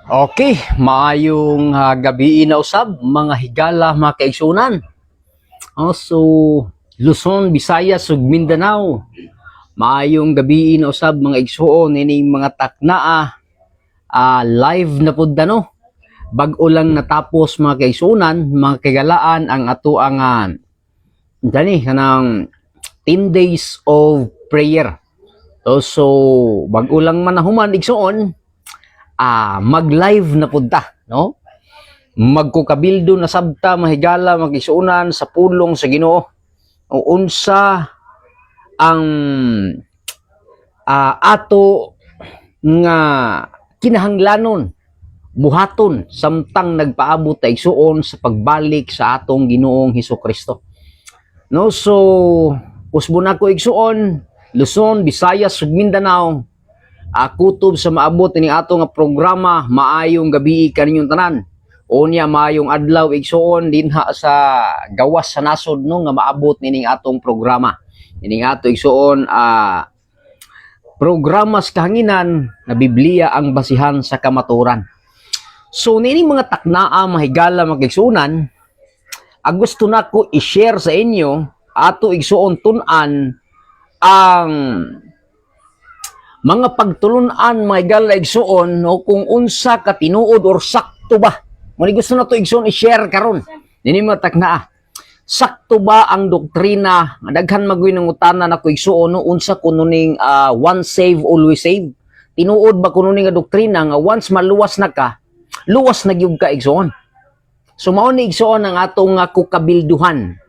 Okay, maayong gabi na usab, mga higala, mga kaigsunan. So, Luzon, Visayas, ug Mindanao. Maayong gabi na usab, mga igsuon, ining mga taknaa, live na pud no. Bag-o lang natapos, mga kaigsunan, mga kagalaan, ang ato ang kanang 10 days of prayer. So bag-o lang man nahuman igsuon, mag-live na punta, no? Magkukabildo na sabta mahigala magisuunan sa pulong sa Ginoo. O unsa ang ato nga kinahanglanon buhaton samtang nagpaabot ta igsuon sa pagbalik sa atong Ginoong Hesukristo. No, so usbon ako igsuon, Luzon, Visayas, ug Mindanao. Kutob sa maabot ni ato nga programa, maayong gabi kaninyong tanan. Unya maayong adlaw igsuon dinha sa gawas sa nasod no nga maabot nining atong programa. Nining ato igsuon programa sa kahanginan na Biblia ang basihan sa kamaturan. So nining mga taknaa mahigala magigsunan, gusto nako i-share sa inyo ato igsuon tun-an ang mga pagtulunan mga higala igsuon no, kung unsa ka tinuod or sakto ba. Muna gusto na to igsuon i-share karon. Nini mga taknaa. Sakto ba ang doktrina daghan magoy nang utana nako igsuon no, unsa kuno ning once save always save. Tinuod ba kuno ning doktrina nga once maluwas na ka, luwas na gyud ka igsuon. So mao ni igsuon ang atong kukabilduhan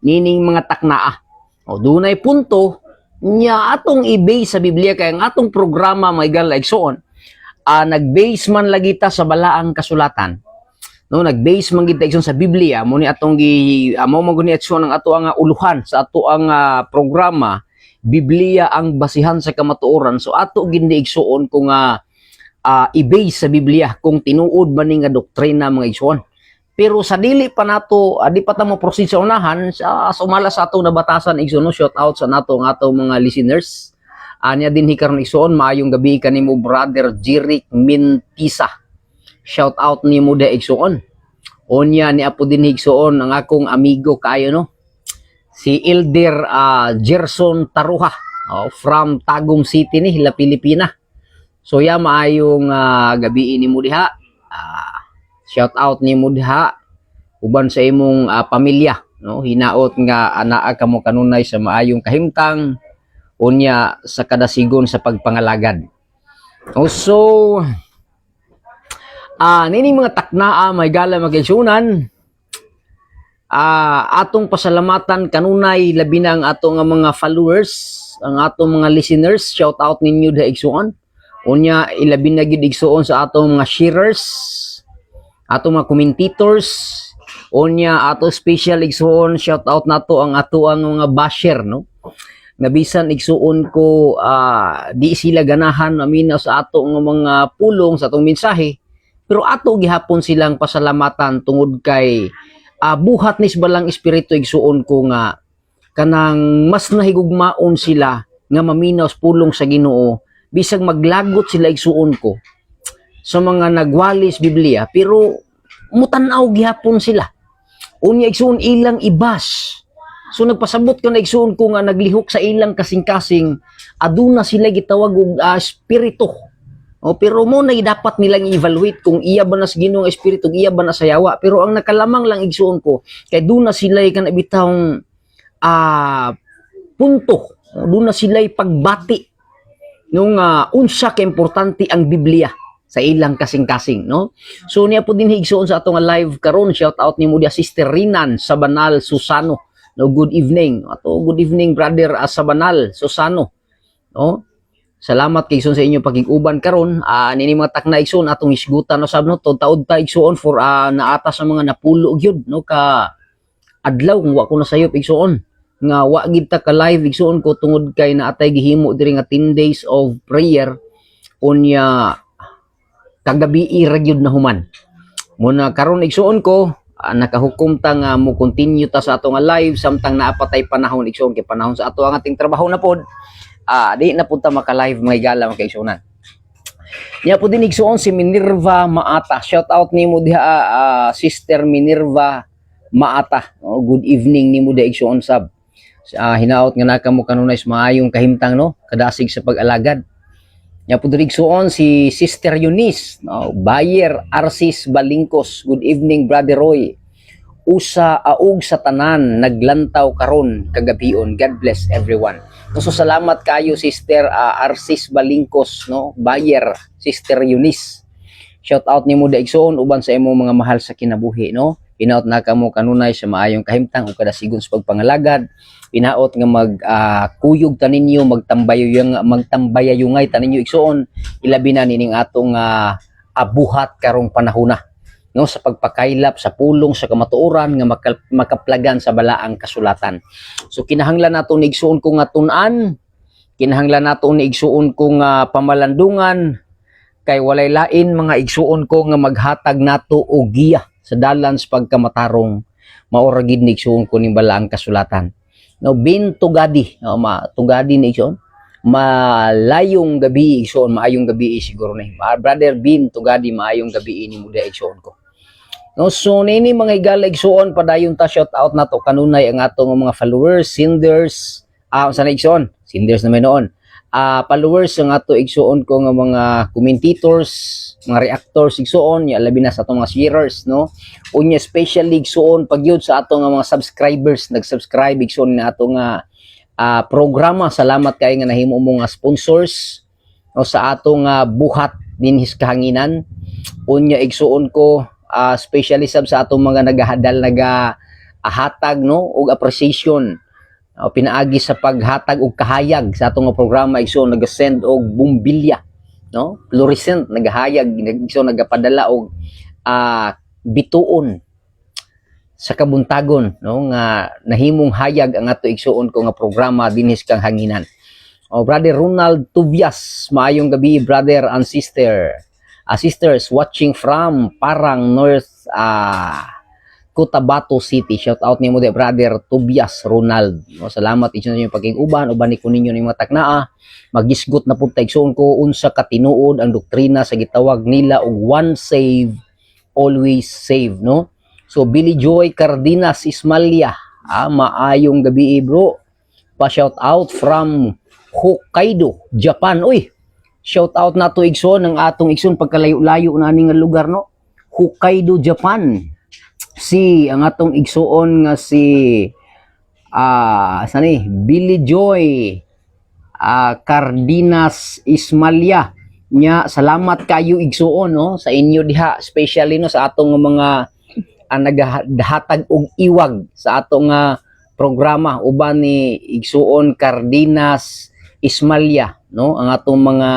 nining mga taknaa. O dunay punto nya atong i-base sa Biblia kay ang atong programa may gal igsuon nag-base man lagi ta sa balaang kasulatan. No, nag-base man gid ta igsuon sa Biblia mo ni atong mao maguni igsuon ang ato ang uluhan sa ato ang programa. Biblia ang basihan sa kamatuoran. So ato gindi igsuon kung i-base sa Biblia kung tinuod man ni nga doktrina mga igsuon. Pero sa dili pa nato, di pa ta mo proceed sa unahan, sa sumala sa atong nabatasan igsoon, no? Shout out sa nato ang atong mga listeners. Anya din hikaron igsoon, maayong gabi kanimo brother Jeric Mintisa. Shout out nimo da igsoon. Onya ni apo din igsoon ang akong amigo kayo no. Si Elder Gerson Taruha from Tagum City ni La Pilipina. So ya maayong gabi nimo diha. Shout out ni Mudha uban sa imong pamilya no, hinaot nga anaa kamo kanunay sa maayong kahimtang unya sa kadasigon sa pagpangalagad. So nining mga taknaa may gala magigsunan, atong pasalamatan kanunay labi na ang atong mga followers, ang atong mga listeners. Shout out ninyo da igsuon unya ilabi na gid igsuon sa atong mga sharers, ato mga commentators, unya ato special igsuon shout out nato ang ato ang mga basher no. Nabisan igsuon ko di sila ganahan aminaw sa ato nga mga pulong sa atong mensahe, pero ato gihapon silang pasalamatan tungod kay buhat nis balang espiritu igsuon ko nga kanang mas nahigugmaon sila nga maminaw sa pulong sa Ginoo bisag maglagot sila igsuon ko sa mga nagwalis Biblia, pero mutanaw gihapon sila. Unya igsuon ilang ibas. So nagpasabot ko na igsuon ko nga naglihok sa ilang kasing-kasing, aduna sila gitawag og espiritu. Pero mo na dapat nilang i-evaluate kung iya ba na sa Ginoong espiritu, iya ba na sa yawa. Pero ang nakalamang lang igsuon ko, kay duna sila kan ibitawng punto. Duna sila pagbati nung unsa ka importante ang Biblia sa ilang kasing-kasing no. So niya po din higsuon sa atong live karon. Shout out nimo dia Sister Rinan Sabanal Susano no, good evening ato, good evening brother Sabanal Susano no. Salamat kay igsoon sa inyo pagig-uban karon. Nini mga takna igsoon atong isgutan no sab no taud ta igsoon for naata sa mga napulo gyud no ka adlaw kung wa ko nasayop igsoon nga wa gid ta ka live igsoon ko tungod kay naatay gihimo diri nga 10 days of prayer unya kagabi ra gyud na human. Muna karon igsoon ko nakahukom ta nga mo continue ta sa ato nga live samtang naapatay panahon igsoon kay panahon sa ato ang ating trabaho na pod. Di na punta maka-live mga igala mga kaigsunan. Niya po din igsuon si Minerva Maata. Shout out nimo diha Sister Minerva Maata. Good evening nimo diha igsuon sab. Hinaot nga naka mo kanunay maayong kahimtang no, kadasig sa pag-alagad. Niya po din igsuon si Sister Eunice, Bayer Arcis Balingkos. Good evening Brother Roy. Usa aug sa tanan naglantaw karon kagabion. God bless everyone. So salamat kayo Sister Arcis Balingkos no, Bayer, Sister Eunice. Shout out nimo da igsoon uban sa imong mga mahal sa kinabuhi no. Pinaot na kamo kanunay sa maayong kahimtang ug kadasigon sa pagpangalagad. Pinaot nga kuyog taninyo magtambayayungay taninyo igsoon ilabi na nining atong abuhat karong panahona no sa pagpakaylap sa pulong sa kamatuoran nga makaplagan sa balaang kasulatan. So kinahanglan nato ni igsuon ko nga tun-an, kinahanglan nato ni igsuon ko nga pamalandungan kay walay lain mga igsuon ko nga maghatag nato og giya sa dalan sa pagkamatarong maura gid ni igsuon ko ning balaang kasulatan. No bin tugadi, tugadi ni igsuon malayong gabi igsoon, maayong gabi siguro ni Brother Bin tugadi maayong gabi ni muda igsoon ko. No, so nini mga igala igsoon padayon ta shout out nato kanunay ang atong mga followers, senders, sana igsoon, senders naman noon. Followers ang ato igsoon ko nga mga commentators, mga reactors igsoon, ya labi na sa atong mga sharers no. Unya especially igsoon pagyud sa atong mga subscribers, nag-subscribe igsoon na atong programa. Salamat kay nga nahimo mo nga sponsors no, sa atong buhat dinhis kahanginan. Unya igsuon ko especially sa atong mga nagahatag no og appreciation pinaagi sa paghatag og kahayag sa atong programa igsoon naga-send og bumbilya no fluorescent nagahayag igsoon nagapadala og bituon sa kabuntagon no nga nahimong hayag ang ato igsuon ko nga programa dinhis kang hanginan. Brother Ronald Tubias, maayong gabi brother and sister. Sisters watching from Parang North Cotabato City. Shout out nimo de brother Tobias Ronald. Salamat inyo sa inyong pagig-uban uban ni kuninyo ning mga taknaa. Magisgot na pud ta igsoon ko unsa ka tinuod ang doktrina sa gitawag nila og one save always save no. So Billy Joy Cardenas Ismalia, maayong gabi bro. Pa shout out from Hokkaido, Japan. Uy, shout out nato igsoon ang atong igsoon pagkalayo-layo na ning lugar no. Hokkaido, Japan. Ang atong igsoon nga sani Billy Joy Cardenas Ismalia nya salamat kayo igsoon no sa inyo diha especially no sa atong mga nagahatag og iwag sa atong programa uban ni igsoon Cardenas Ismalia no ang atong mga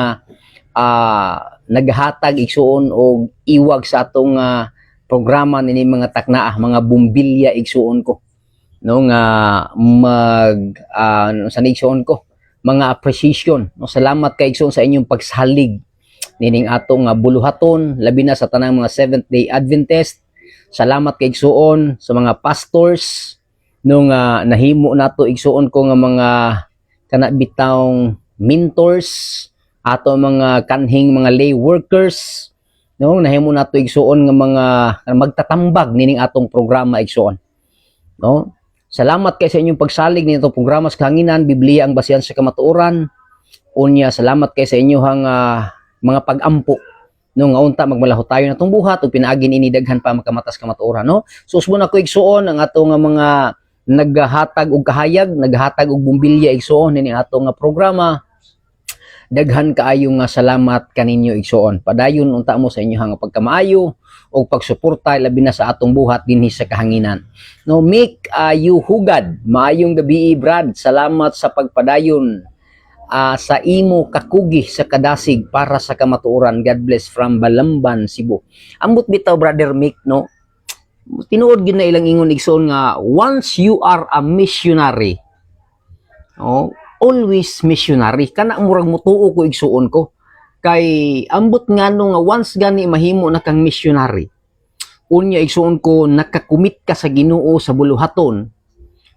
naghatag igsuon og iwag sa atong programa nini mga taknaa mga bumbilya igsuon ko no nga sa igsuon ko mga appreciation no salamat kay igsuon sa inyong pagsalig nining atong buluhaton labi na sa tanang mga Seventh Day Adventist. Salamat kay igsuon sa mga pastors no nga nahimo nato igsuon ko nga mga kanabitawng mentors ato mga kanhing mga lay workers no nahimo nato igsuon nga mga magtatambag nining atong programa igsuon no salamat kay sa inyong pagsalig nito programa sa kahanginan Biblia ang basihan sa kamatuoran unya salamat kay sa inyong mga pag-ampo no nga unta magmalaho tayo natong buhat ug pinaagi ini daghan pa makamatas kamatuoran no so usbon ako igsuon ang atong mga naghatag og kahayag naghatag og bumbilya igsuon nining atong programa. Daghan kaayo nga salamat kaninyo igsuon. Padayon unta mo sa inyo nga pagkamaayo o pagsuporta labi na sa atong buhat dinhi sa kahanginan. No, Mick Hugad, maayong gabi Brad. Salamat sa pagpadayon. sa imo kakugi sa kadasig para sa kamatuoran. God bless from Balamban, Cebu. Ambot bitaw brother Mick, no? Tinuod gyud na ilang ingon igsoon nga once you are a missionary, oh, always missionary. Kana murag mutuo ko igsuon ko. Kay ambot ngano nga once gani mahimo na kang missionary, unya igsuon ko nakakumit ka sa Ginoo sa buluhaton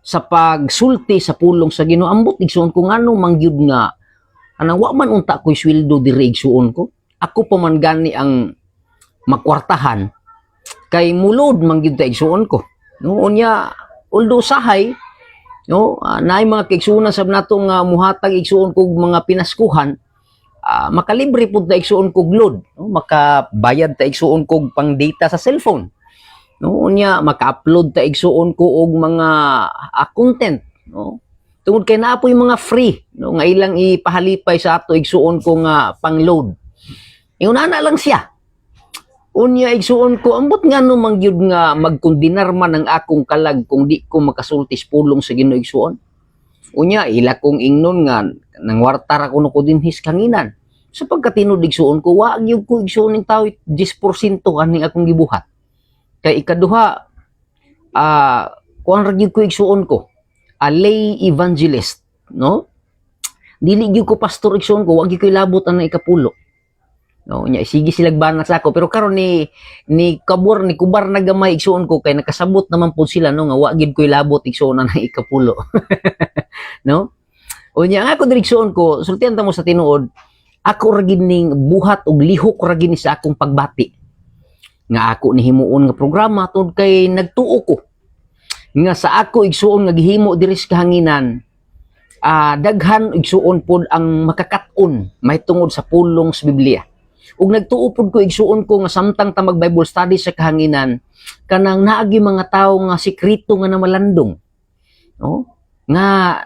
sa pagsulti sa pulong sa Ginoo. Ambot igsuon ko ngano mangyud nga anang wa man unta ko'y sweldo diri igsuon ko. Ako pa man gani ang makwartahan kay mulod mangyud ta igsuon ko. No unya although sahay, no, naay mga kaigsuonan sab nato nga muhatag igsuon kog mga pinaskuhan, makalibre pud ta igsuon kog load, no, makabayad ta igsuon kog pang data sa cellphone, no, unya maka-upload ta igsuon ko og mga content, no, tungod kay naapoy mga free, no, nga ilang ipahalipay sa ato igsuon ko nga pang load. Ingon na lang siya. Unya igsuon ko ambot ngano mangyud nga magkondinar man ang akong kalag kung di ko makasultis pulong sa Ginoo igsuon. Unya ila kong ingnon nga nangwarta ra kuno ko dinhis kanginan. Sa pagkatinud igsuon ko wa gyud ko igsuon ning tawo 10% kaning akong gibuhat. Kay ikaduha kuan ra gyud ko igsuon ko a lay evangelist, no? Dili gyud ko pastor igsuon ko wa gyud ko ilabot ang ikapulo. No, nya sige silag bana sa ako pero karon ni kubar na gamay igsuon ko kay nakasabot naman pud sila no nga wa gid ko ilabot igsuon na ikapulo. No? Unya nga ako direksyon ko sultian ta mo sa tinuod ako ra gid ning buhat og lihok ra gid sa akong pagbati. Nga ako ni himuon nga programa tungod kay nagtuo ko nga sa ako igsuon nga gihimo diri sa kahanginan. Daghan igsuon pod ang makakaton may tungod sa pulong sa Biblia. Ug nagtuo pod ko igsuon ko nga samtang ta mag Bible study sa kahanginan kanang naagi mga tawo nga sekreto nga namalandong, no, nga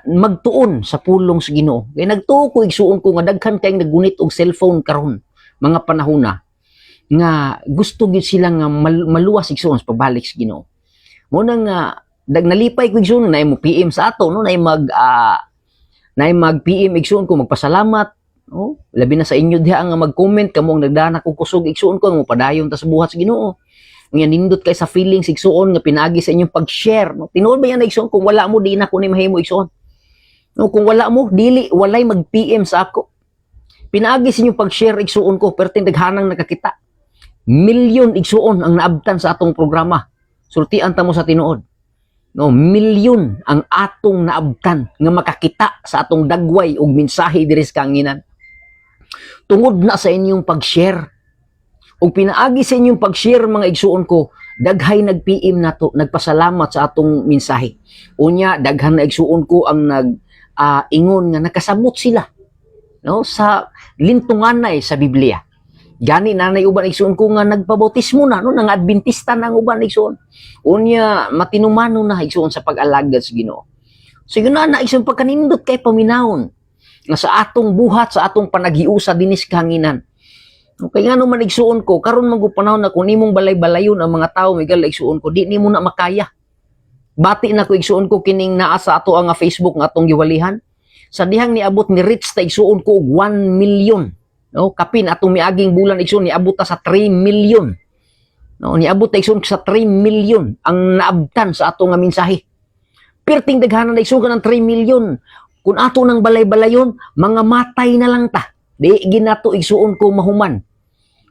magtuon sa pulong sa Ginoo. Kay nagtuo ko igsuon ko nga daghan kay naggunit og cellphone karon mga panahona nga gusto gid sila nga maluwas igsuon sa pagbalik sa Ginoo. Mo nang nalipay ko igsuon na mo PM sa ato no na mag PM igsuon ko magpasalamat. Oh, labi na sa inyo diha nga mag-comment kamo ang nagdana kog kusog igsuon ko mo padayon ta sa buhat sa Ginoo. Unya nindot kay sa feelings igsuon nga pinaagi sa inyong pag-share. No? Tinuod ba yan igsuon kung wala mo di na ko ni mahimo igsuon. No, kung wala mo dili walay mag-PM sa ako. Pinaagi sa inyong pag-share igsuon ko perting daghanang nakakita. Milyon igsuon ang naabtan sa atong programa. Sultian ta mo sa tinuod. No, milyon ang atong naabtan nga makakita sa atong dagway og mensahe diri sa kanginan. Tungod na sa inyong pag-share. O pinaagi sa inyong pag-share mga igsuon ko, daghay nag-PM na to, nagpasalamat sa atong mensahe. Unya, daghan na igsuon ko ang ingon nga nakasabot sila, no, sa lintungan na sa Biblia. Gani nanay uban igsuon ko nga nagpabautismo na, no, nang Adventista nang uban igsuon. Unya, matinumano na igsuon sa pag-alagad sa Ginoo. So yun na igsuon pagkanindot kay paminawon nga sa atong buhat, sa atong panaghiusa dinis kahanginan. Okay nga naman igsuon ko, karon man ko panahon na kung nimong balay-balayon ang mga tao, migal igsuon ko, di nimo na makaya. Bati na ko igsuon ko kining naa sa ato ang Facebook nga atong giwalihan. Sa dihang niabot ni Rich ta igsuon ko 1 million. No, kapin atong miaging bulan igsuon niabot ta sa 3 million. No, niabot ta igsuon sa 3 million ang naabtan sa ato nga mensahe. Perting daghanan na igsuon ng 3 million. Kung ato nang balay-balayon, mga matay na lang ta. Di ginato igsuon ko mahuman.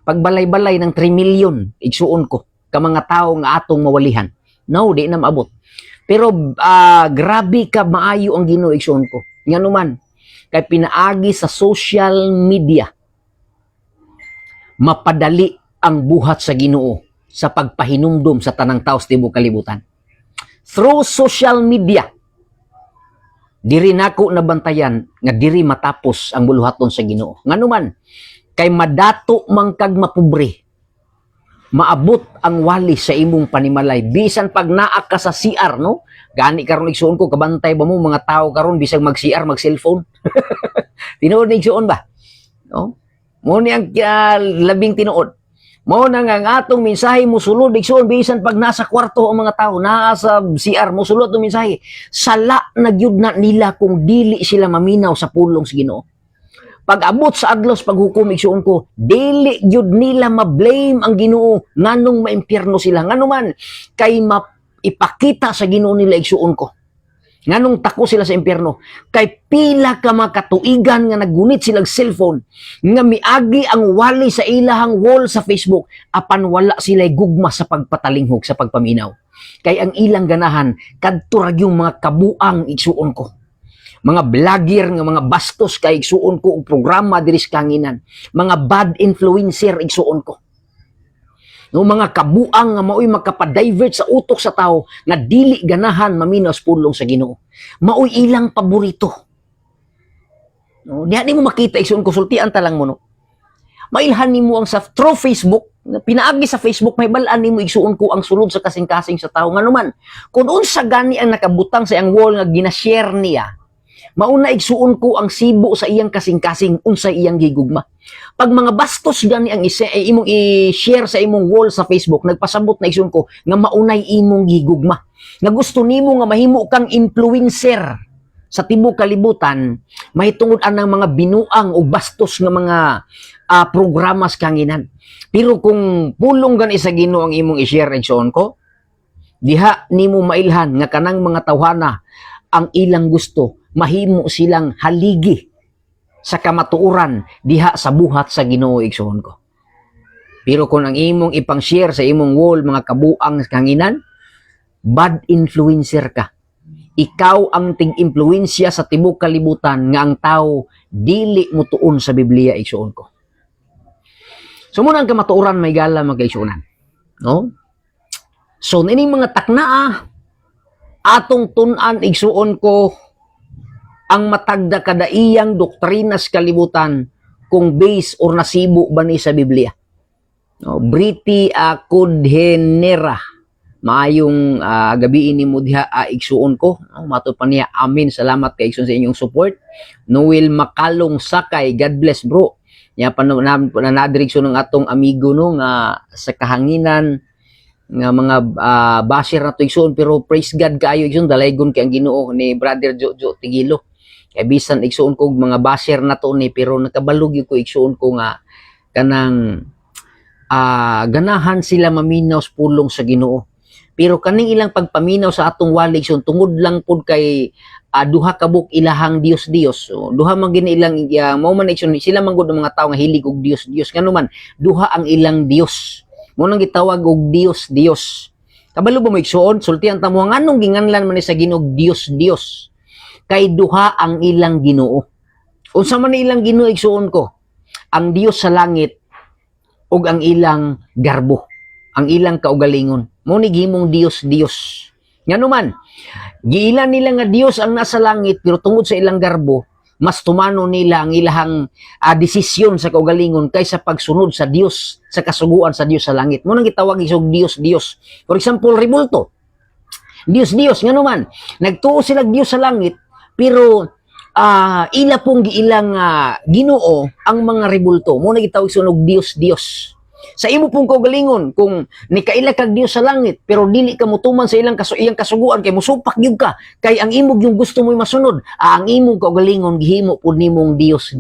Pagbalay-balay ng 3 million, igsuon ko ka mga tao nga atong mawalihan. No, di na maabot. Pero grabe ka maayo ang Ginoo igsuon ko. Nga naman, kay pinaagi sa social media, mapadali ang buhat sa Ginoo sa pagpahinumdom sa tanang tao sa tibuok kalibutan. Through social media, diri nako nabantayan nga diri matapos ang buluhaton sa Ginoo. Nganuman kay madato man kag mapobre, maabot ang wali sa imong panimalay bisan pag naa ka sa CR, no? Gani karon igsuon ko kabantay ba mo mga tao karon bisag mag CR mag cellphone. Tinuod igsuon ba? No? Mo ni ang labing tinuod. Mao na nga ang atong mensahe mosulod igsoon bisan pag nasa kwarto ang mga tao, naa sa CR mosulod ang mensahe. Sala na gyud na nila kung dili sila maminaw sa pulong sa Ginoo. Pag abot sa adlos paghukom igsoon ko, dili gyud nila ma-blame ang Ginoo nganong maimpyerno sila. Nganuman kay ipakita sa Ginoo nila igsoon ko. Nganong tako sila sa impyerno? Kay pila ka makatuigan nga nagunit silang cellphone nga miagi ang wali sa ilahang wall sa Facebook apan wala sila gugma sa pagpatalinghog sa pagpaminaw. Kay ang ilang ganahan kadto ra yung mga kabuang igsuon ko. Mga vlogger nga mga bastos kay igsuon ko og programa diri sa kanginan. Mga bad influencer igsuon ko. No mga kabuang nga maoy makapa-divert sa utok sa tao nga dili ganahan maminaw sa pulong sa Ginoo. Maoy ilang paborito. No, diha mo makita igsoon konsultian ta lang mo no. Mailhan nimo ang sa through Facebook, pinaagi sa Facebook may balaan nimo igsuon ko ang sulod sa kasing-kasing sa tao nganuman. Kun unsa gani ang nakabutang sa iyang wall nga gina-share niya, mauna igsuon ko ang sibo sa iyang kasing-kasing unsa iyang gigugma. Pag mga bastos gani ang imong i-share sa imong wall sa Facebook, nagpasabot na igsuon ko nga maunay imong gigugma. Nga gusto nimo nga mahimo kang influencer sa tibuok kalibutan, mahitungod anang mga binuang o bastos nga mga programa sa kanginan. Pero kung pulong gani sa Ginoo ang imong i-share igsuon ko, diha nimo mailhan nga kanang mga tawhana ang ilang gusto mahimo silang haligi sa kamatuoran diha sa buhat sa Ginoo igsoon ko. Pero kung ang imong ipang-share sa imong wall mga kabuang kanginan, bad influencer ka. Ikaw ang tig-impluwensya sa tibuok kalibutan nga ang tao dili mo tuon sa Biblia igsoon ko. So muna ang kamatuoran may gala magkaigsuonan. No? So nining mga taknaa atong tun-an igsuon ko ang matagda kadaiyang doktrina sa kalibutan kung base or nasibo ba ni sa Biblia. No, Briti Kudhenera. Maayong gabi ni mo diha igsuon ko. No, mato pa niya. Amin. Salamat kay igsuon sa inyong support. Noel Makalong Sakay. God bless bro. Ya pananadirigson ng atong amigo no nga sa kahanginan nga mga basher na to igsuon pero praise God kaayo igsuon dalaygon kay ang Ginoo ni Brother Jojo Tigilo. Kay bisan igsuon ko mga basher na to ni pero nakabalog ko igsuon ko nga kanang ganahan sila maminaw sa pulong sa Ginoo. Pero kaning ilang pagpaminaw sa atong walig igsuon tungod lang pud kay duha ka buk ilahang Dios. So, duha man gini ilang mao man igsuon sila man gud mga tawo nga hilig og Dios nganuman duha ang ilang Dios. Mo nang gitawag og Dios. Kabalo ba mo igsuon sultian ta mo nganong ginganlan man ni sa Ginoo Dios. Kay duha ang ilang Ginoo. Unsa man ilang Ginoo igsuon ko? Ang Dios sa langit ug ang ilang garbo, ang ilang kaugalingon. Mo ni gihimong Dios. Nganuman, giilan nila nga Dios ang nasa langit pero tungod sa ilang garbo, mas tumano nila ang ilahang desisyon sa kaugalingon kaysa pagsunod sa Dios, sa kasuguan sa Dios sa langit. Mo nang gitawag isog Dios. For example, rebulto. Dios nganuman, nagtuo sila Dios sa langit pero ila pong giilang Ginoo ang mga rebulto. Mo na gitawag sunog Dios. Sa imo pong kaugalingon kung nikaila kag Dios sa langit pero dili ka mutuman sa iyang kasuguan kay musupak gyud ka kay ang imo yung gusto mo masunod ang imong kaugalingon gihimo pud nimong Dios.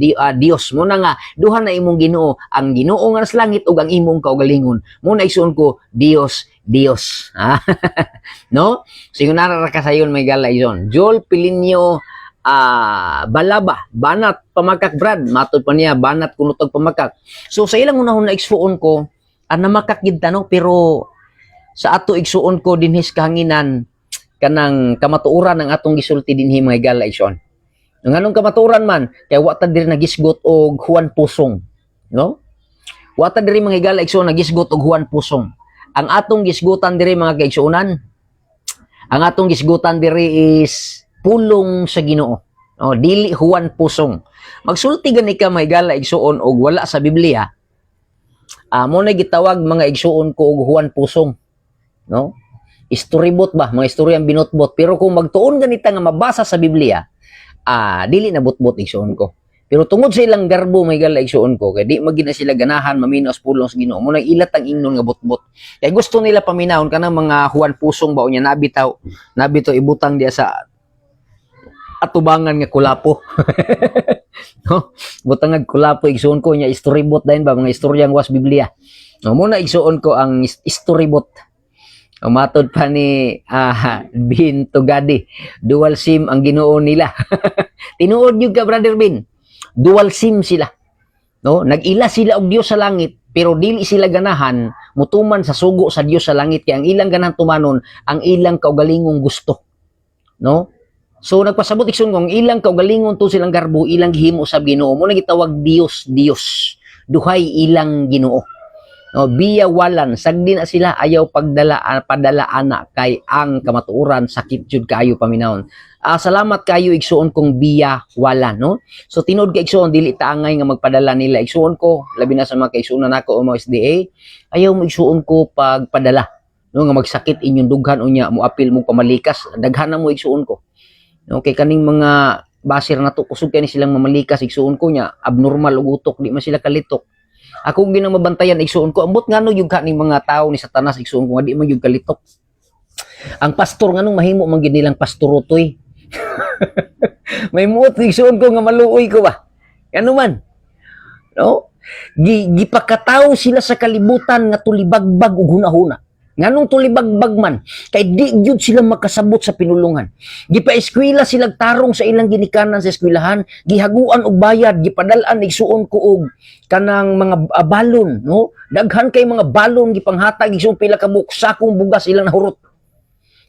Mo na nga duha na imong Ginoo, ang Ginoo nga sa langit ug ang imong kaugalingon. Mo na igsuon ko Dios. No? Singunara ra ka sayon may gala iyon. Joel Pilinio Balaba, banat pamakak Brad, matod pa niya banat kunutog pamakak. So sa ilang unahon na igsuon ko namakak gid no pero sa ato igsuon ko dinhis kahanginan kanang kamatuoran ang atong gisulti dinhi mga gala igsoon. Nganong kamatuoran man kay wa ta diri nagisgot og Juan Pusong, no? Wa ta diri mga gala igsoon nagisgot og Juan Pusong. Ang atong gisgutan diri mga kaigsuonan, ang atong gisgutan diri is pulong sa Ginoo. Oh, dili Juan Pusong. Magsulti gani ka may gala igsuon og wala sa Biblia. Mo na gitawag mga igsuon ko og Juan Pusong. No? Storybot ba, mga istoryang binutbot. Pero kung magtuon ganita nga mabasa sa Biblia, dili na butbot igsuon ko. Pero tungod sa ilang garbo may gala igsuon ko kay di magina sila ganahan maminaw sa pulong sa Ginoo mo nang ilat ang ingnon nga butbot. Kay gusto nila paminawon kanang mga Juan Pusong bao nya nabitaw ibutang diya sa atubangan nga kulapo. No? Butang nga kulapo igsuon ko nya storybot dayon ba mga istoryang was Biblia. No, mo na igsuon ko ang storybot. Matod pa ni Bin Tugadi, dual SIM ang Ginoo nila. Tinuod yun ka, Brother Bin. Dual SIM sila. No? Nag-ila sila og Dios sa langit, pero dili sila ganahan mutuman sa sugo sa Dios sa langit kay ang ilang ganahan tumanon ang ilang kaugalingong gusto. No? So nagpasabot ikson kung ilang kaugalingon to silang garbo, ilang gihimo sa Ginoo. Mo na gitawag Dios. Duhay ilang Ginoo. No, biya walan sagdi na sila ayaw padala ana kay ang kamatuoran sakit jud kaayo paminawon. Salamat kayo igsuon kong biya walan, no? So tinod kay igsuon dili ta angay nga magpadala nila igsuon ko labi na sa mga kaigsuonan nako o mga SDA ayaw mo igsuon ko pagpadala, no, nga magsakit inyong dughan unya mo apil mo pamalikas daghan na mo igsuon ko. Okay, kaning mga basir na to kusog kay ni silang mamalikas igsuon ko nya abnormal ug utok di man sila kalitok. Ako ginang mabantayan igsuon ko ambot ngano yung kaning mga tao ni Satanas igsuon ko nga di man yung kalitok. Ang pastor nganong mahimo man gid nilang pastorutoy. May muot igsuon ko nga maluoy ko ba. Ano man. No? Gipakataw sila sa kalibutan nga tulibagbag ug hunahuna. Nganong tulibagbag man kay di gyud sila makasabot sa pinulungan. Gipaeskwela sila tarong sa ilang ginikanan sa eskwelahan, gihaguan og bayad, gipadal-an igsuon ko og kanang mga balon, no? Daghan kay mga balon gipanghatag igsuon pila ka buok sakong bugas ilang nahurot.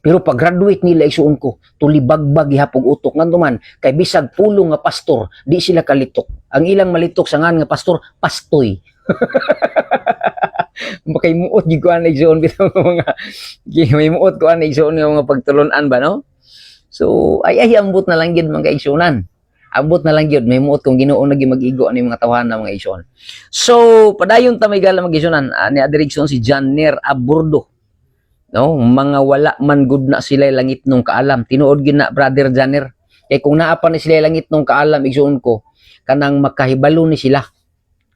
Pero pag graduate nila igsuon ko, tulibagbag gihapog utok nganto man kay bisag pulong nga pastor, di sila kalitok. Ang ilang malitok sa ngan nga pastor, pastoy. Makay muot gyud ko ana igsoon bitaw mga may muot ko ana igsoon nga mga pagtulon-an ba, no? So ay ambot na lang gyud mga igsuonan. Ambot na lang gyud may muot kung Ginoo na mag-igo ani mga tawahan mga igsoon. So padayon ta may gala mag-igsuonan ni Adirigson si Janner Aburdo. No, mga wala man gud na sila langit nung kaalam. Tinuod gyud na Brother Janner. Kay kung naa pa ni sila langit nung kaalam igsuon ko kanang makahibalo ni sila.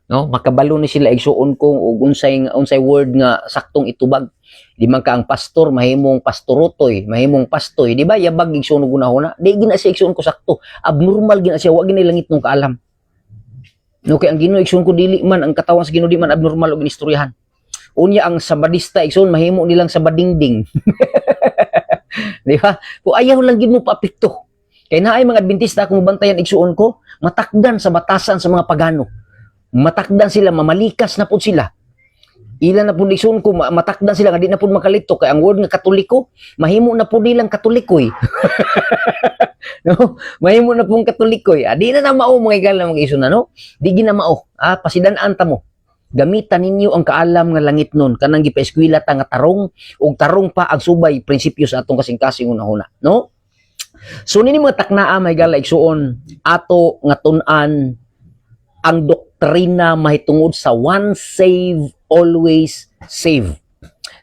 No, makabalo ni sila igsuon kong og unsay word nga saktong itubag. Di man ka ang pastor mahimong pastorutoy, mahimong pastoy, di ba? Yabag igsuon og unahuna. Di gina siya igsuon ko sakto. Abnormal gina siya wa gina langit nung kaalam. No, kay ang Ginoo igsuon ko dili man ang katawan sa Ginoo di man abnormal og inistoryahan. Unya ang sabadista igsuon mahimo nilang sabadingding. Di ba? Kung ayaw lang gid mo paapekto. Kay naay mga Adventista kung bantayan igsuon ko, matakdan sa batasan sa mga pagano. Matakdan sila, mamalikas na po sila. Ilan na po igsuon ko, matakdan sila, nga di na po makalitok. Kaya ang word nga katoliko, mahimo na po nilang katolikoy. No? Mahimo na po katolikoy. Di na mao mga igala mga igsuon na, no? Di ginamao. Pasidanaan ta mo. Gamitan ninyo ang kaalam nga langit nun. Kanang gipaeskwela ta nga tarong, ug tarong pa ang subay, prinsipyo sa atong kasing-kasing unahuna. No? So, nini mga taknaa may gala igsuon, ato nga tun-an ang doktrina mahitungod sa once save, always save.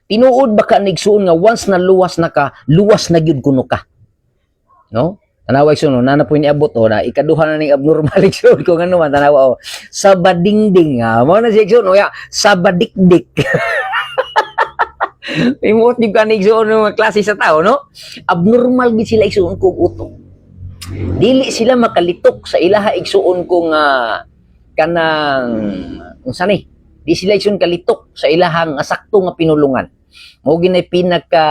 Tinuod baka nigsuon nga once na luwas na ka, luwas na gyud kuno ka. No? Tanawa igsuon na po niabot na ikaduha na ning abnormal igsuon ko ngano man tanawa sa badingding mao na si igsuon sa badikdik. Imot yung kanigsuon ng klase sa tao, no? Abnormal gid sila igsuon kog utok. Dili sila makalitok sa ilaha igsuon kong kanang unsa ni? Di sila igsuon kalitok sa ilahang sakto nga pinulungan. Mao ginay pinaka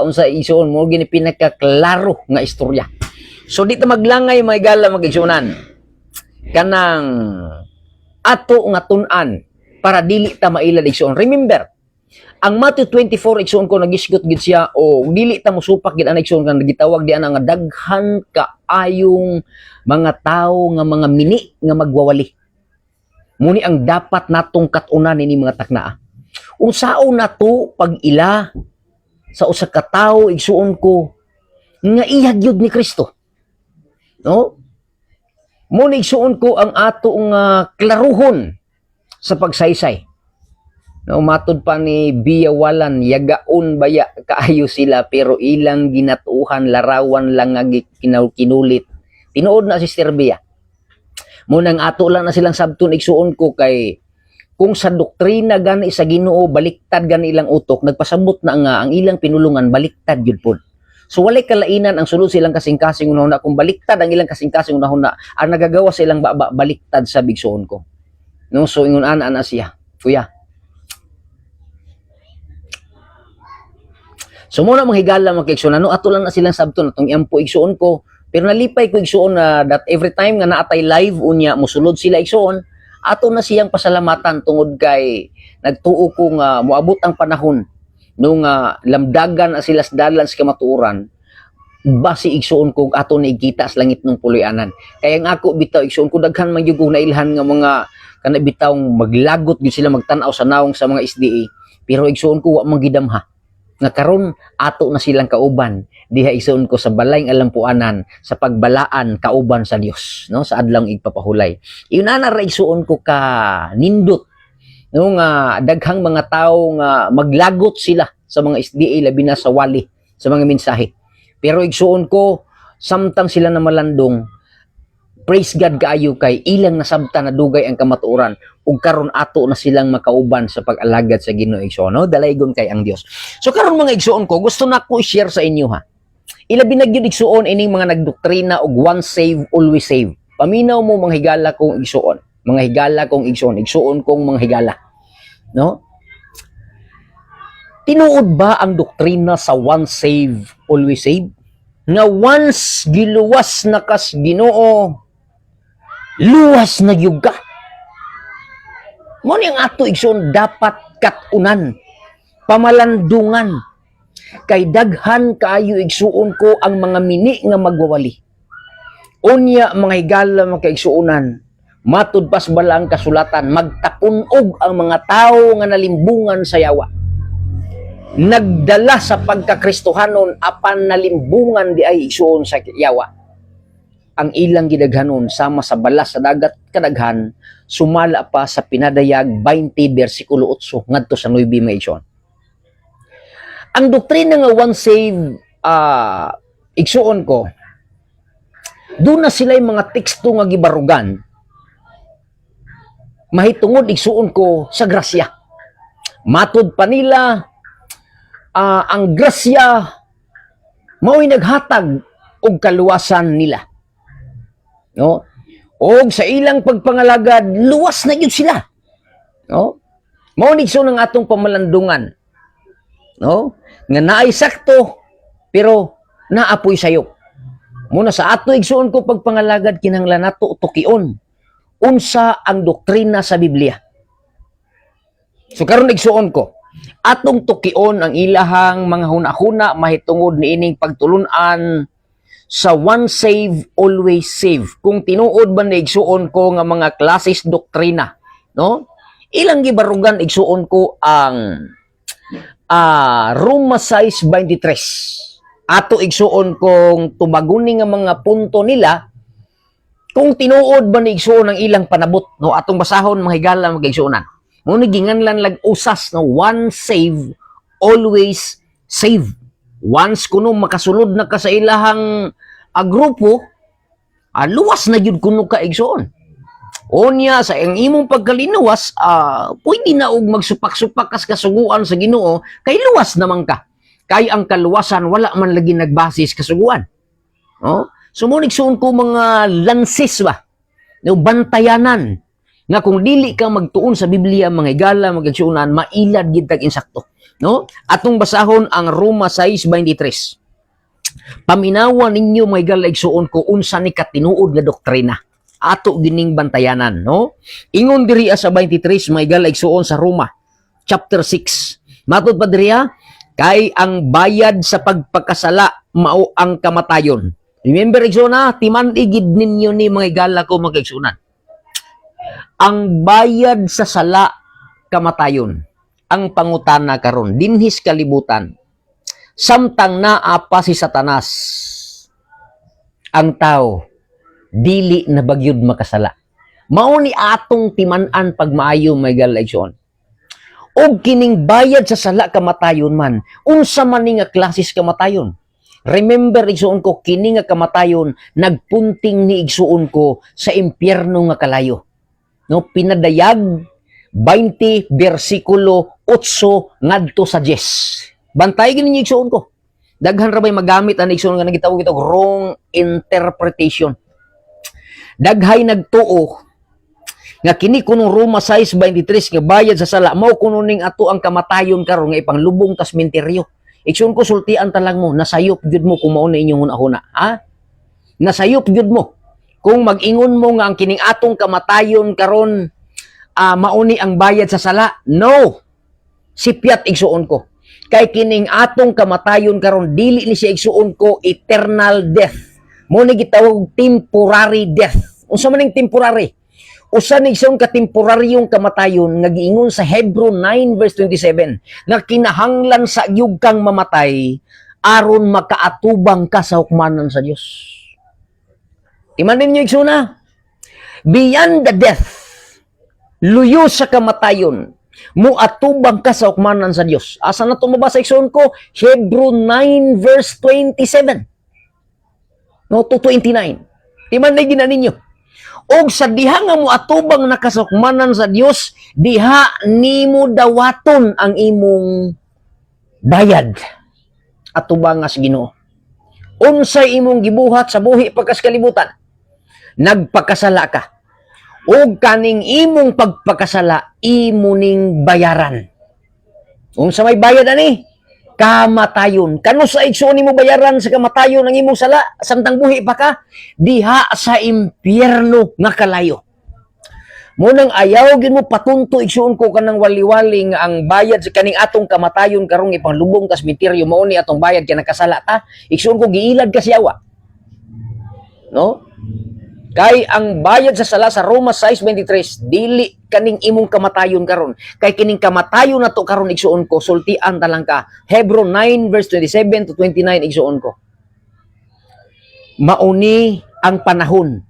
unsa igsuon mo ginay pinaka klaro nga istorya. So dito maglangay may gala magigsunan. Kanang ato nga tun-an para dili ta mailad igsuon. Remember, ang Matthew 24 igsuon ko nagisgot gid siya o dili ta mosupak gid ana igsuon kan gitawag di ana nga daghan kaayong mga tao nga mga mini nga magwawali. Muni ang dapat natong kat-unan ini mga taknaa. Unsaon nato pag ila sa usa ka tawo igsuon ko nga iya gyud ni Kristo. No? Muni igsuon ko ang atong klaruhon sa pagsaysay. No, matod pa ni Biyawalan, yagaon baya kaayo sila pero ilang ginatuhan larawan lang nga kinulit. Tinuod na si Sister Bia. Munang ato lang na silang sabton igsuon ko kay kung sa doktrina gani sa Ginoo baliktad gani ilang utok, nagpasabot na nga ang ilang pinulungan baliktad gyud pod. So walay kalainan ang sulod silang kasing-kasing unahuna kung baliktad ang ilang kasing-kasing unahuna ang nagagawa sa ilang baliktad sa bigsoon ko. No, so ingon ana siya. Kuya. So muna mga higala mga kaigsoon, ato lang na silang sabton atong iyampo igsoon ko. Pero nalipay ko igsoon na that every time nga naatay live unya mosulod sila igsoon, ato na siyang pasalamatan tungod kay nagtuo ko nga moabot ang panahon nung lamdagan sila sa dalan sa kamatuoran basi igsuon ko ato na ikita sa langit ng puloy-anan. Kaya ang ako bitaw igsuon ko daghan man gyud na ilhan nga mga kana bitaw maglagot gyud sila magtan-aw sa nawong sa mga SDA, pero igsuon ko wa man gidamha nga karon ato na silang kauban diha igsuon ko sa balayng alampuanan sa pagbalaan kauban sa Dios, no, sa adlawng igpapahulay. Iyon na ra igsuon ko ka nindot no nga daghang mga tawo nga maglagot sila sa mga SDA labi na sa wali sa mga mensahe. Pero igsuon ko samtang sila na malandong, praise God kaayo kay ilang nasabta na dugay ang kamatuoran ug karon ato na silang makauban sa pag-alagad sa Ginoo igsoon, no? Dalaygon kay ang Dios. So karon mga igsoon ko, gusto na ko i-share sa inyo ha. Ilabi na gyud igsuon ining mga nagdoktrina og once save always save. Paminaw mo mga higala kong igsuon. Mga higala kong igsuon kong mga higala. No? Tinuod ba ang doktrina sa once save always save? Nga once giluwas na kas Ginoo, luwas na gyud ka. Mo ni ang ato igsoon dapat katunan, pamalandungan. Kay daghan kaayo igsuon ko ang mga mini nga magwawali. Unya mga higala mga kaigsuonan, matud pas bala ang kasulatan, magtapunog ang mga tawo nga nalimbungan sa yawa. Nagdala sa pagkakristohanon apan nalimbungan di ay igsuon sa yawa. Ang ilang gidaghanon sama sa balas sa dagat kadaghan, sumala pa sa pinadayag 20 bersikulo 8 ngadto sa 9 mga igsoon. Ang doktrina nga once save, igsuon ko, doon na sila yung mga teksto nga gibarugan, mahitungod igsuon ko sa grasya. Matod pa nila, ang grasya, mao'y naghatag og kaluwasan nila. No? Og sa ilang pagpangalagad, luwas na yun sila. No? Mao'y igsuon ang atong pamalandungan. No? Nga naay sakto pero naapoy sayop. Muna sa ato igsuon ko pagpangalagad kinahanglan nato tukion unsa ang doktrina sa Biblia. So karon igsuon ko atong tukion ang ilahang mga hunahuna mahitungod niining pagtulunan sa one save always save. Kung tinuod ba na igsuon ko nga mga klasis doktrina, no? Ilang gibarugan igsuon ko ang Roma 6:23. Ato igsuon kong tubaguni nga mga punto nila kung tinuod ba ni igsuon ang ilang panabot, no? Atong basahon mga higala mag-igsuonan. Mo ni ginganlan lag usas no, one save always save. Once kuno makasulod na ka sa ilahang grupo, luwas na gyud kuno ka igsuon. Onya sa ang imong pagkalinuwas, pwede na og magsupak-supak kas kasuguan sa Ginoo kay luwas naman ka. Kay ang kaluwasan wala man lagi nagbasis kasuguan. No? So mo nigsuon ko mga lansis ba, no, bantayanan nga kung dili ka magtuon sa Biblia mga higala magigsuonan mailad gid tag insakto, no? Atong basahon ang Roma 6:23. Paminawan ninyo mga higala igsuon ko unsa ni katinuod nga doktrina ato gining bantayanan, no? Ingon diri sa 23 mga higala igsuon sa Roma chapter 6. Matod pa diriya kay ang bayad sa pagpakasala mao ang kamatayon. Remember igsoona, timandi gid ninyo ni mga higala ko magigsuonan. Ang bayad sa sala kamatayon. Ang pangutana karon dinhis kalibutan. Samtang naa pa si Satanas, ang tao dili na bagyod makasala. Mao ni atong timan-an pagmaayo may galaysyon. Og kining bayad sa sala kamatayon man, unsa man ni nga klasis kamatayon? Remember, igsuon ko, kini nga kamatayon, nagpunting ni igsuon ko sa impyerno nga kalayo. No, pinadayag 20 bersikulo 8 ngadto sa 10. Bantay gini ni igsuon ko. Daghan ra bay magamit ang igsuon nga nagitawag ito wrong interpretation. Daghay nagtuo nga kini kunong Roma 6:23 nga bayad sa sala mao kuno ning ato ang kamatayon karon nga ipanglubong tas menteryo. Igsoon ko sultian talang mo, nasayop gyud mo kung mao na inyong hunahuna, ha? Nasayop gyud mo kung mag-ingon mo nga ang kining atong kamatayon karon mauni ang bayad sa sala. No. Sipyat igsuon ko. Kay kining atong kamatayon karon dili ni siya igsuon ko eternal death. Mo ni gitawag temporary death. Unsa man ning temporary? Usa ning isang katemporaryong kamatayon nga giingon sa Hebrew 9:27 nga kinahanglan sa iyog kang mamatay aron makaatubang ka sa hukmanan sa Dios. Timanin niyo igsuna. Beyond the death, luyo sa kamatayon, muatubang ka sa hukmanan sa Dios. Asa na to mabasa igsoon ko? Hebrew 9:27. No, to 29. Timanin gina ninyo. Og sa diha nga mo atubang nakasukmanan sa Dios, diha nimo dawaton ang imong bayad atubang nga sa Ginoo. Unsay imong gibuhat sa buhi pagkas kalibutan? Nagpakasala ka. Og kaning imong pagpakasala imo ning bayaran. Unsa may bayad ani? Kamatayon. Kano sa igsoon nimo bayaran sa kamatayon ang imong sala samtang buhi pa ka? Diha sa impyerno nga kalayo. Munang ayaw gid mo patunto igsoon ko kanang wali-wali nga ang bayad sa kaning atong kamatayon karong ipanglubong kas misteryo mao ni atong bayad kay nakasala ta. Igsoon ko giilad ka siyawa. No? Kay ang bayad sa sala sa Roma 6:23 dili kaning imong kamatayon karon. Kay kining kamatayon nato karon igsuon ko sultian talang ka. Hebrew 9:27 to 29 igsuon ko. Mauni ang panahon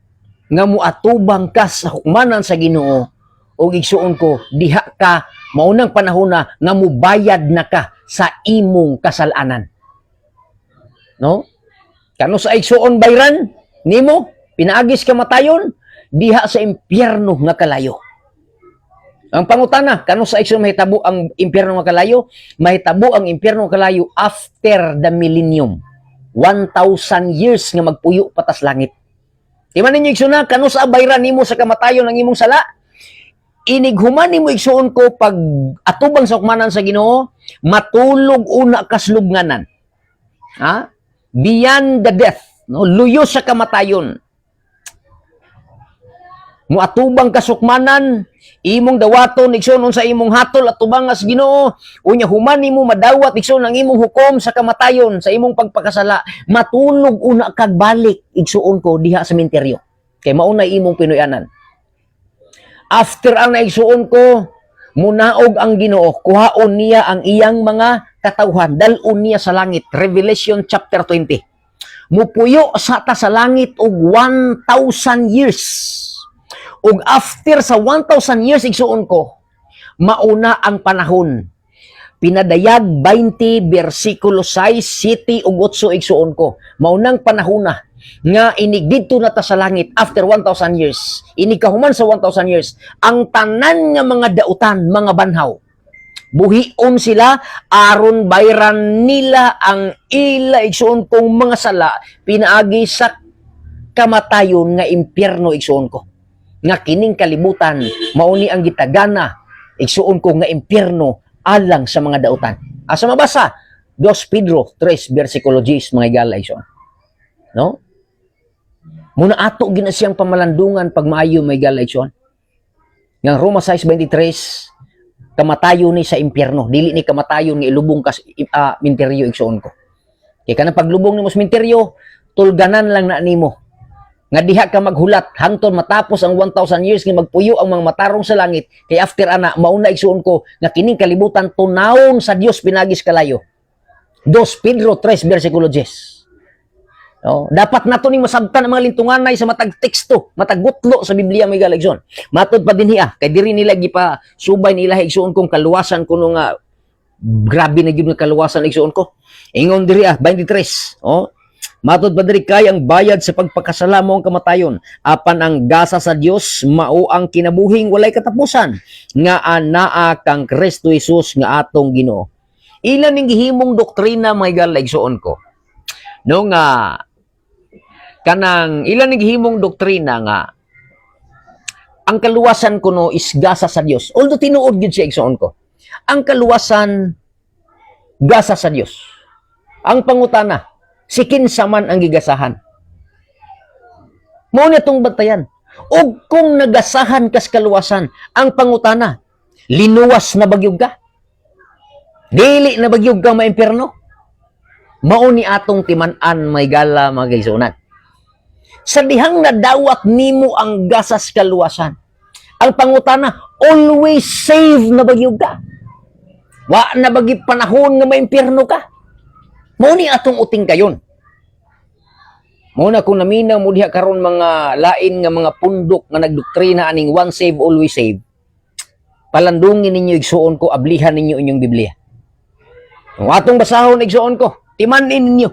nga muatubang ka sa hukmanan sa Ginoo o igsuon ko diha ka maunang panahon na nga mubayad na ka sa imong kasalanan. No? Kano sa igsuon bayran nimo? Pinaagis kamatayon diha sa impyerno nga kalayo. Ang pangutana, kano sa igsoon mahitabo ang impyerno nga kalayo? Mahitabo ang impyerno nga kalayo after the millennium. 1,000 years nga magpuyo patas langit. Timan ninyo igsoon na, kano sa bayran nimo sa kamatayon ang imong sala? Inighuman nimo igsoon ko pag atubang sa hukmanan sa Ginoo, matulog una kaslubnganan. Ha? Beyond the death, no? Luyo sa kamatayon. Muatubang kasukmanan, imong dawaton igsoon sa imong hatol at tubang as Ginoo, unya human nimo madawat igsoon ang imong hukom sa kamatayon sa imong pagpakasala, matulog una kag balik igsoon ko diha sa menteryo. Kay mao na imong pinuy-anan. After ang naigsuon ko, munaog ang Ginoo, kuhaon niya ang iyang mga katawhan, dalon niya sa langit. Revelation chapter 20. Mupuyo sa ta sa langit og 1,000 years. Ug after sa 1,000 years igsuon ko, mauna ang panahon. Pinadayag 20 bersikulo 6, 7 ug 8 igsuon ko. Maunang panahon na nga inigdidto na ta sa langit after 1,000 years. Inikahuman sa 1,000 years. Ang tanan nga mga dautan, mga banhaw, buhion sila aron bayran nila ang ila igsuon kong mga sala pinaagi sa kamatayon nga impyerno igsuon ko. Nga kining kalibutan mauni ang gitagana igsuon ko nga impyerno alang sa mga dautan. Asa mabasa 2 Pedro 3 bersikulo 10 mga igala igsoon. No? Muna ato gina siyang pamalandungan pag maayo mga igala igsoon. Nga Roma 6:23 kamatayon ni sa impyerno, dili ni kamatayon nga ilubong ka minteryo igsoon ko. Kay kanang paglubong nimo sa minteryo tulganan lang na nimo. Nga diha ka maghulat hangtod matapos ang 1,000 years nga magpuyo ang mga matarong sa langit kay after ana mauna igsuon ko nga kining kalibutan tunawon sa Dios pinagis kalayo. 2 Pedro 3 bersikulo 10. No, dapat nato ning masabtan ang mga lintunganay sa matag teksto, matag gutlo sa Biblia may galagson. Matod pa dinhi kay diri nila gipa subay nila igsuon kong kaluwasan kuno nga grabe na gyud nga kaluwasan igsuon ko. Ingon diri 23. Matod pa diri kay ang bayad sa pagpakasala mo ang kamatayon, apan ang gasa sa Dios mao ang kinabuhing walay katapusan nga anaa kang Kristo Jesus nga atong Ginoo. Ilan ning gihimong doktrina mga igsuon ko. No nga kanang ilan ning gihimong doktrina nga ang kaluwasan kuno is gasa sa Dios. Although tinuod gyud siya igsuon ko. Ang kaluwasan gasa sa Dios. Ang pangutana, si kinsa man ang gigasahan. Mao na tong bantayan. Og kung nagasahan kas kaluwasan, ang pangutana, linuwas na bagyog ka? Dili na bagyog ka maimpierno? Mao ni atong timan-an may gala mga kaigsuonan. Sa dihang nadawat nimo ang gasas kaluwasan, ang pangutana, always save na bagyog ka. Wa na bagi panahon nga maimpierno ka. Mao ni atong uting kayon. Mao na kung naminaw mo diha karon mga lain nga mga pundok nga nagdoktrina aning one save always save. Palandungin ninyo igsuon ko, ablihan ninyo inyong Biblia. Ang atong basahon igsuon ko, timanin ninyo.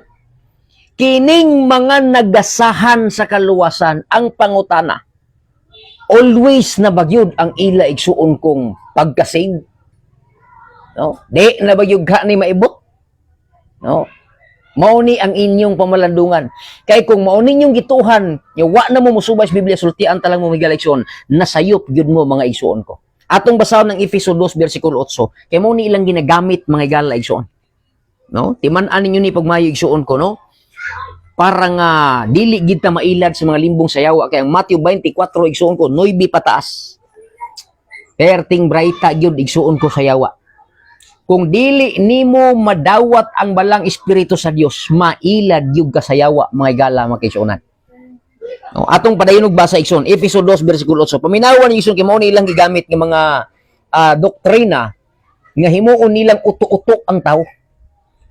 Kining mga nagasahan sa kaluwasan ang pangutana. Always na bagyod ang ila igsuon kong pagkasave. No? Di na bagyod ka ni maibot. No? Mao ni ang inyong pamalandungan. Kay kung mao ninyong gituhan, wa na mo musubay sa Biblia, sultian talang mo migaleksyon, nasayop gyud mo mga igsuon ko. Atong basahon ng Efeso 2 bersikulo 8, kay mao ni ilang ginagamit mga igala igsuon. No? Timan-an ninyo ni pagmayo igsuon ko, no? Para nga dili gid ta mailad sa mga limbong sayawa, kay ang Matthew 24 igsuon ko 9 pataas. Perting brighta gyud igsuon ko sayawa. Kung dili nimo madawat ang balang espiritu sa Dios, mailad yung kasayawa mga igala mga kaigsuonan. No, atong padayon og basa igsoon, Efeso 2 bersikulo 8. Paminawan igsoon kay mao ni ilang gigamit nga mga doktrina nga himuon nilang uto-uto ang tao.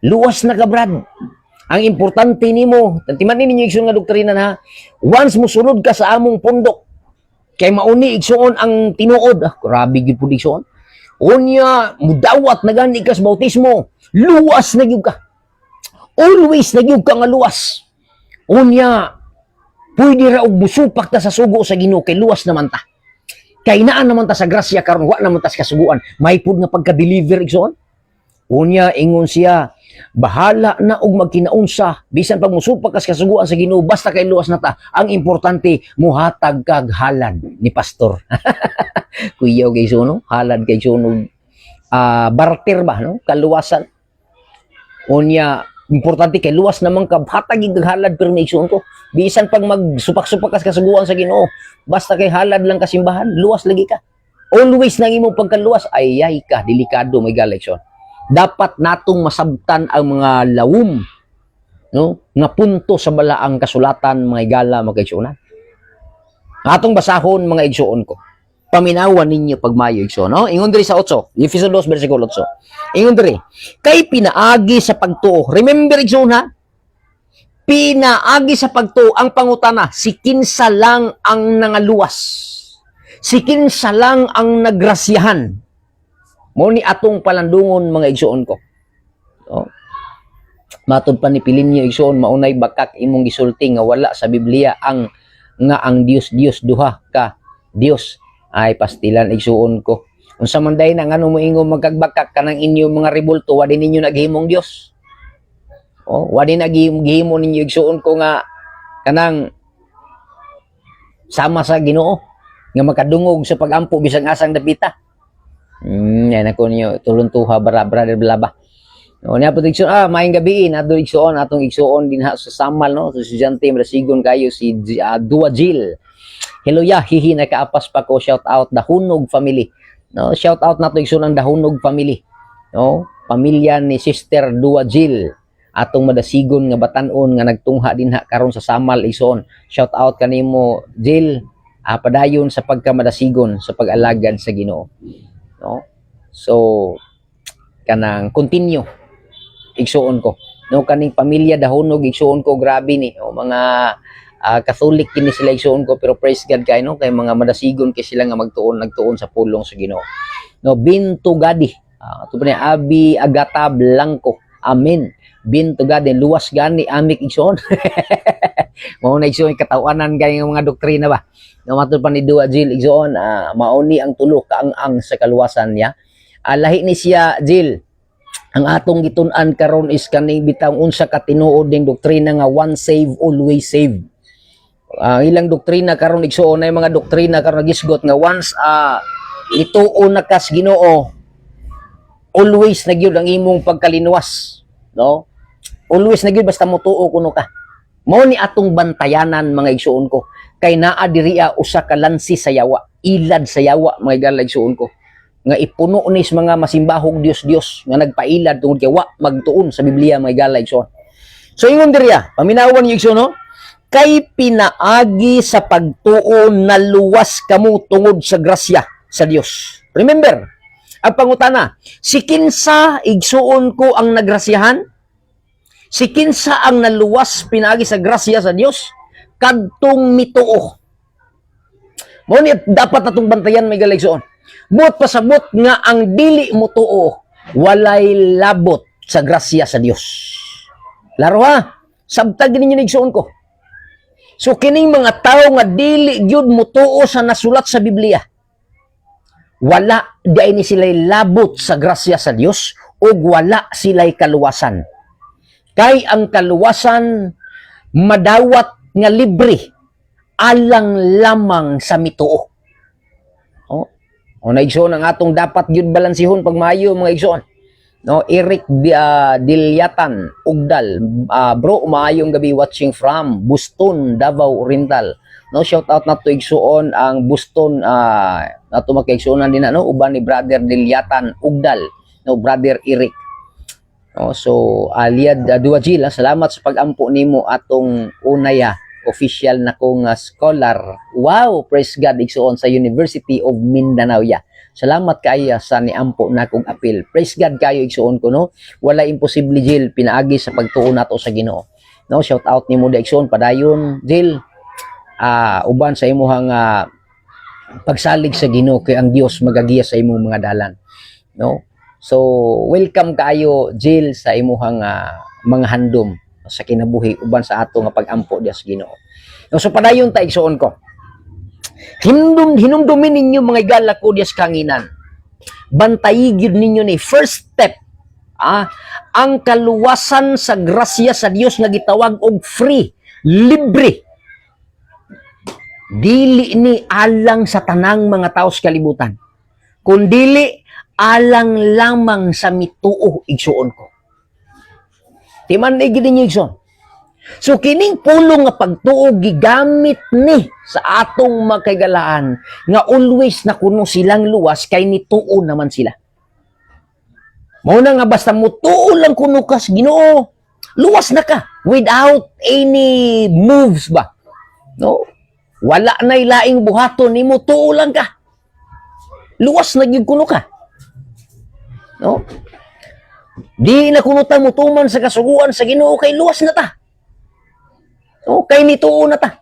Luwas na kabrad. Ang importante nimo, timan ninyo igsoon nga doktrina na once mosunod ka sa among pundok, kay mauni igsoon ang tinuod. Grabe gyud pud igsoon. Unya, mudawat na gani ka sa bautismo, luwas na gyud ka. Always na gyud ka nga luwas. Unya, pwede ra og musupak ta sa sugo sa Ginoo kay luwas naman ta. Kay naa naman ta sa grasya karon wa naman ta sa kasuguan. May pud nga pagka-deliver igsoon. Unya, ingon siya, bahala na og magkinaunsa bisan pag musupak ka sa kasuguan sa Ginoo basta kay luwas na ta. Ang importante muhatag kag halad ni pastor. Kuyaw kay suno, halad kay suno, barter ba, no? Kaluwasan. Unya, importante kay luwas naman ka, hatag yung halad pero na igsuon ko. Bisan pag magsupak-supak ka kasuguan sa Ginoo, basta kay halad lang kasimbahan, luwas lagi ka. Always nang imong pagkaluwas, ay ka, delikado may galeksyon. Dapat natong masabtan ang mga lawom, no? Nga punto sa balaang kasulatan mga igala mga igsuonan. Atong basahon mga igsuon ko. Paminawan ninyo pagmayo igsoon, no? Ingon diri sa 8, Efeso 2 bersikulo 8. Ingon diri, kay pinaagi sa pagtuo. Remember igsoon ha? Pinaagi sa pagtuo ang pangutana, si kinsa lang ang nangaluwas. Si kinsa lang ang nagrasyahan. Mo ni atong palandungon mga igsoon ko. No? Matod pa ni Pilinyo igsoon, maunay bakak imong gisulti nga wala sa Biblia ang Dios duha ka Dios. Ay pastilan igsuon ko. Unsa man day nang ano mo ingon magkagbakak kanang inyo mga rebulto wa din ninyo naghimong Dios. Wa din naghimo ninyo igsuon ko nga kanang sama sa Ginoo nga makadungog sa pagampo bisag asang dapita. Yan ako niyo tuluntuha brother blaba. No niya pud igsuon maayong gabi na igsuon atong igsuon din ha sa Samal no sa estudyante masigon kayo si Dua Jill. Hello ya, hihi nakaapas pa ko, shout out Dahunog family. No, shout out nato igsoon ang Dahunog family. No, pamilya ni Sister Dua Jill. Atong madasigon nga batan-on nga nagtungha dinha karon sa Samal igsoon. Shout out kanimo Jill, padayon sa pagkamadasigon sa pag-alagad sa Ginoo. No? So kanang continue igsuon ko. No kaning pamilya Dahunog igsuon ko grabe ni mga Catholic kini sila igsuon ko pero praise God kay no kay mga madasigon kay sila nga nagtuon sa pulong sa Ginoo. No Binto Gadi, Ito pa niya, Abi Agata Blanco. Amen. Bin to God, luwas gani amik igsoon. Mao na igsoon katawanan kay mga doktrina ba. No matud pa ni Dua Jill igsoon, mauni ang tulo kaang sa kaluwasan niya. Lahi ni siya Jill. Ang atong gitun-an karon is kaning bitang unsa ka tinuod ning doktrina nga once save always save. Ilang doktrina karon igsoon ay mga doktrina karon nagisgot nga once ituon na kas Ginoo always na gyud ang imong pagkalinuwas, no? Always na gyud basta motuo kuno ka. Mao ni atong bantayanan mga igsuon ko. Kay naa diriya usa ka lansi sa yawa, ilad sa yawa mga igala igsuon ko. Nga ipuno ni sa mga masimbahong Dios-Dios nga nagpailad tungod kay wa magtuon sa Biblia mga igala igsuon. So ingon diriya, paminawan niyo igsuon no? Kay pinaagi sa pagtuo na luwas kamo tungod sa grasya sa Dios. Remember, ang pangutana, si kinsa igsuon ko ang nagrasyahan? Si kinsa ang naluwas pinaagi sa grasya sa Dios? Kadtong mituo. Mo ni dapat atong bantayan may galigsoon. Buot pasabot nga ang dili mo tuo walay labot sa grasya sa Dios. Laro ha? Sabtag ninyo nigsuon ko. So kining mga tao nga dili gyud mo tuo sa nasulat sa Biblia, wala di ni sila'y labot sa grasya sa Dios o wala sila'y kaluwasan. Kay ang kaluwasan madawat nga libre alang lamang sa mituo. O na igsoon ang atong dapat gyud balansihon pag maayo mga igsoon. No, Eric Dilyatan Ugdal, bro, maayong gabi watching from Buston, Davao Oriental. No, shout out nato igsuon ang Buston, nato makaigsuonan din no uban ni brother Dilyatan Ugdal, no brother Eric. No, so Aliad Duajil, salamat sa pagampo nimo atong unaya official na kong scholar. Wow, praise God igsuon sa University of Mindanao ya. Salamat kayo sa niampo na kong appeal. Praise God kayo igsuon ko no. Wala imposible Jill pinaagi sa pagtuon nato sa Ginoo. No, shout out nimo da igsuon padayon Jill. Uban sa imong pagsalig sa Ginoo kay ang Dios magagiya sa imong mga dalan. No? So, welcome kayo Jill sa imong mga handom sa kinabuhi uban sa ato nga pag-ampo diya sa Ginoo. No, so padayon ta igsuon ko. Hinumdumin ninyo mga igala ko diya sa kanginan. Bantayigid ninyo ni first step. Ang kaluwasan sa grasya sa Dios nga gitawag og free, libre. Dili ni alang sa tanang mga tao sa kalibutan. Kundili alang lamang sa mituo igsuon ko. Timan igid ninyo igsoon. So kining pulong nga pagtuo gigamit ni sa atong makagalaan nga always na kuno silang luwas kay nituo naman sila. Mao na nga basta mutuo lang kuno ka sa Ginoo, luwas na ka without any moves ba. No? Wala na ilaing buhaton nimo tuo lang ka. Luwas na gyud kuno ka. No? Di na kuno ta mutuman sa kasuguan sa Ginoo kay luwas na ta. O kay nituo na ta.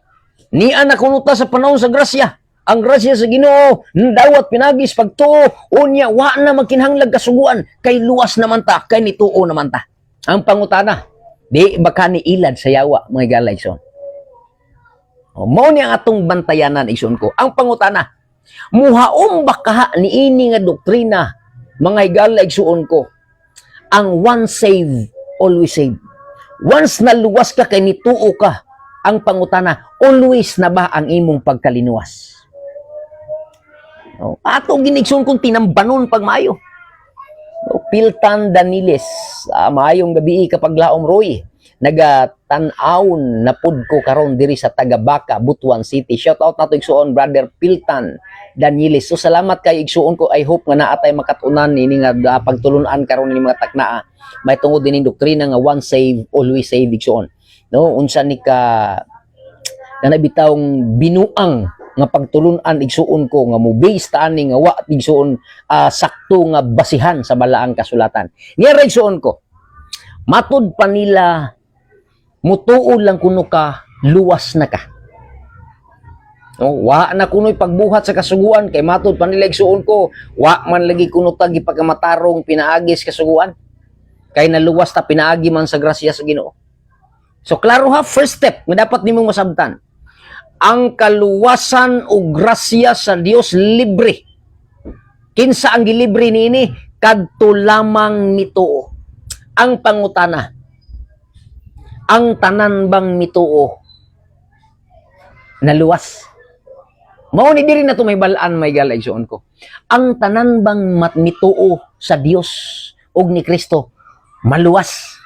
Niya na kuno ta sa panahon sa grasya. Ang grasya sa Ginoo dawat pinagis pagtuo unya wa na magkinahanglag kasuguan kay luwas naman ta kay nituo naman ta. Ang pangutana, di baka ni ilad sa yawa mga galayson. Mao ni ang atong bantayanan ison ko. Ang pangutana, muhaom baka ni ini nga doktrina mga higala igsuon ko ang once save always save. Once naluwas ka kay nituo ka, ang pangutana, always na ba ang imong pagkalinuwas? Atong ginigsuon kong tinambanon pag maayo. Piltan Daniles, maayong gabi kapag laom Roy. Nagatanaon na pud ko karon diri sa Tagabaka, Butuan City. Shout out nato igsuon brother Piltan Daniles. So salamat kay igsuon ko. I hope nga naatay makatunan ini nga pagtulunan karon ni mga taknaa. May tungod din doktrina nga once save always save igsuon. No, unsa ni ka kanabitawng binuang nga pagtulunan igsuon ko nga mo base taani nga wa igsuon sakto nga basihan sa balaang kasulatan. Niya igsuon ko. Matud pa nila mutuo lang kuno ka luwas na ka. No, wa na kuno'y pagbuhat sa kasuguan kay matud pa nila igsuon ko, wa man lagi kuno tag ipagkamatarong pinaagi sa kasuguan. Kay naluwas ta pinaagi man sa grasya sa Ginoo. So klaro ha, first step nga dapat nimong masabtan. Ang kaluwasan o grasya sa Dios libre. Kinsa ang gilibre niini? Kadto lamang mituo. Ang pangutana, ang tanan bang mituo naluwas? Mao ni diri na to may balaan may galaigsoon ko. Ang tanan bang mituo sa Dios ug ni Kristo maluwas?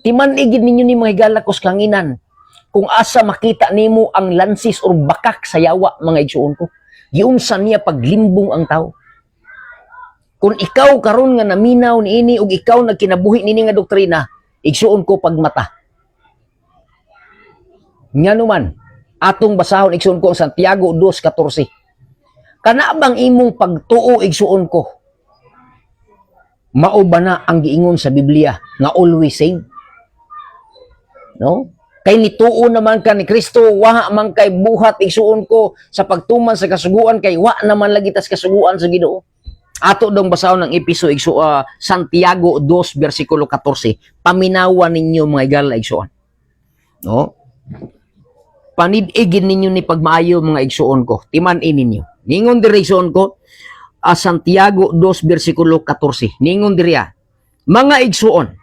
Timan igid ninyo ni mga galakos kanginan kung asa makita nimo ang lansis or bakak sa yawa mga igsoon ko. Giunsa niya paglimbong ang tao. Kung ikaw karon nga naminaw niini ug ikaw nagkinabuhi nini nga doktrina, igsuon ko pagmata. Ngano man atong basahon igsuon ko ang Santiago 2:14. Kana bang imong pagtuo igsuon ko? Mao ba na ang giingon sa Biblia nga always save? No? Kay nituo naman ka ni Kristo, wa man kay buhat igsuon ko sa pagtuman sa kasuguan kay wa naman lagi tas kasuguan sa Ginoo. Ato dong basahon ng episode Santiago 2 versikulo 14. Paminawan ninyo mga igala igsuon. No? Panid-igin ninyo ni pagmaayo mga igsuon ko. Timan ninyo. Ningon diri igsuon ko Santiago 2 versikulo 14. Ningon diri mga igsuon,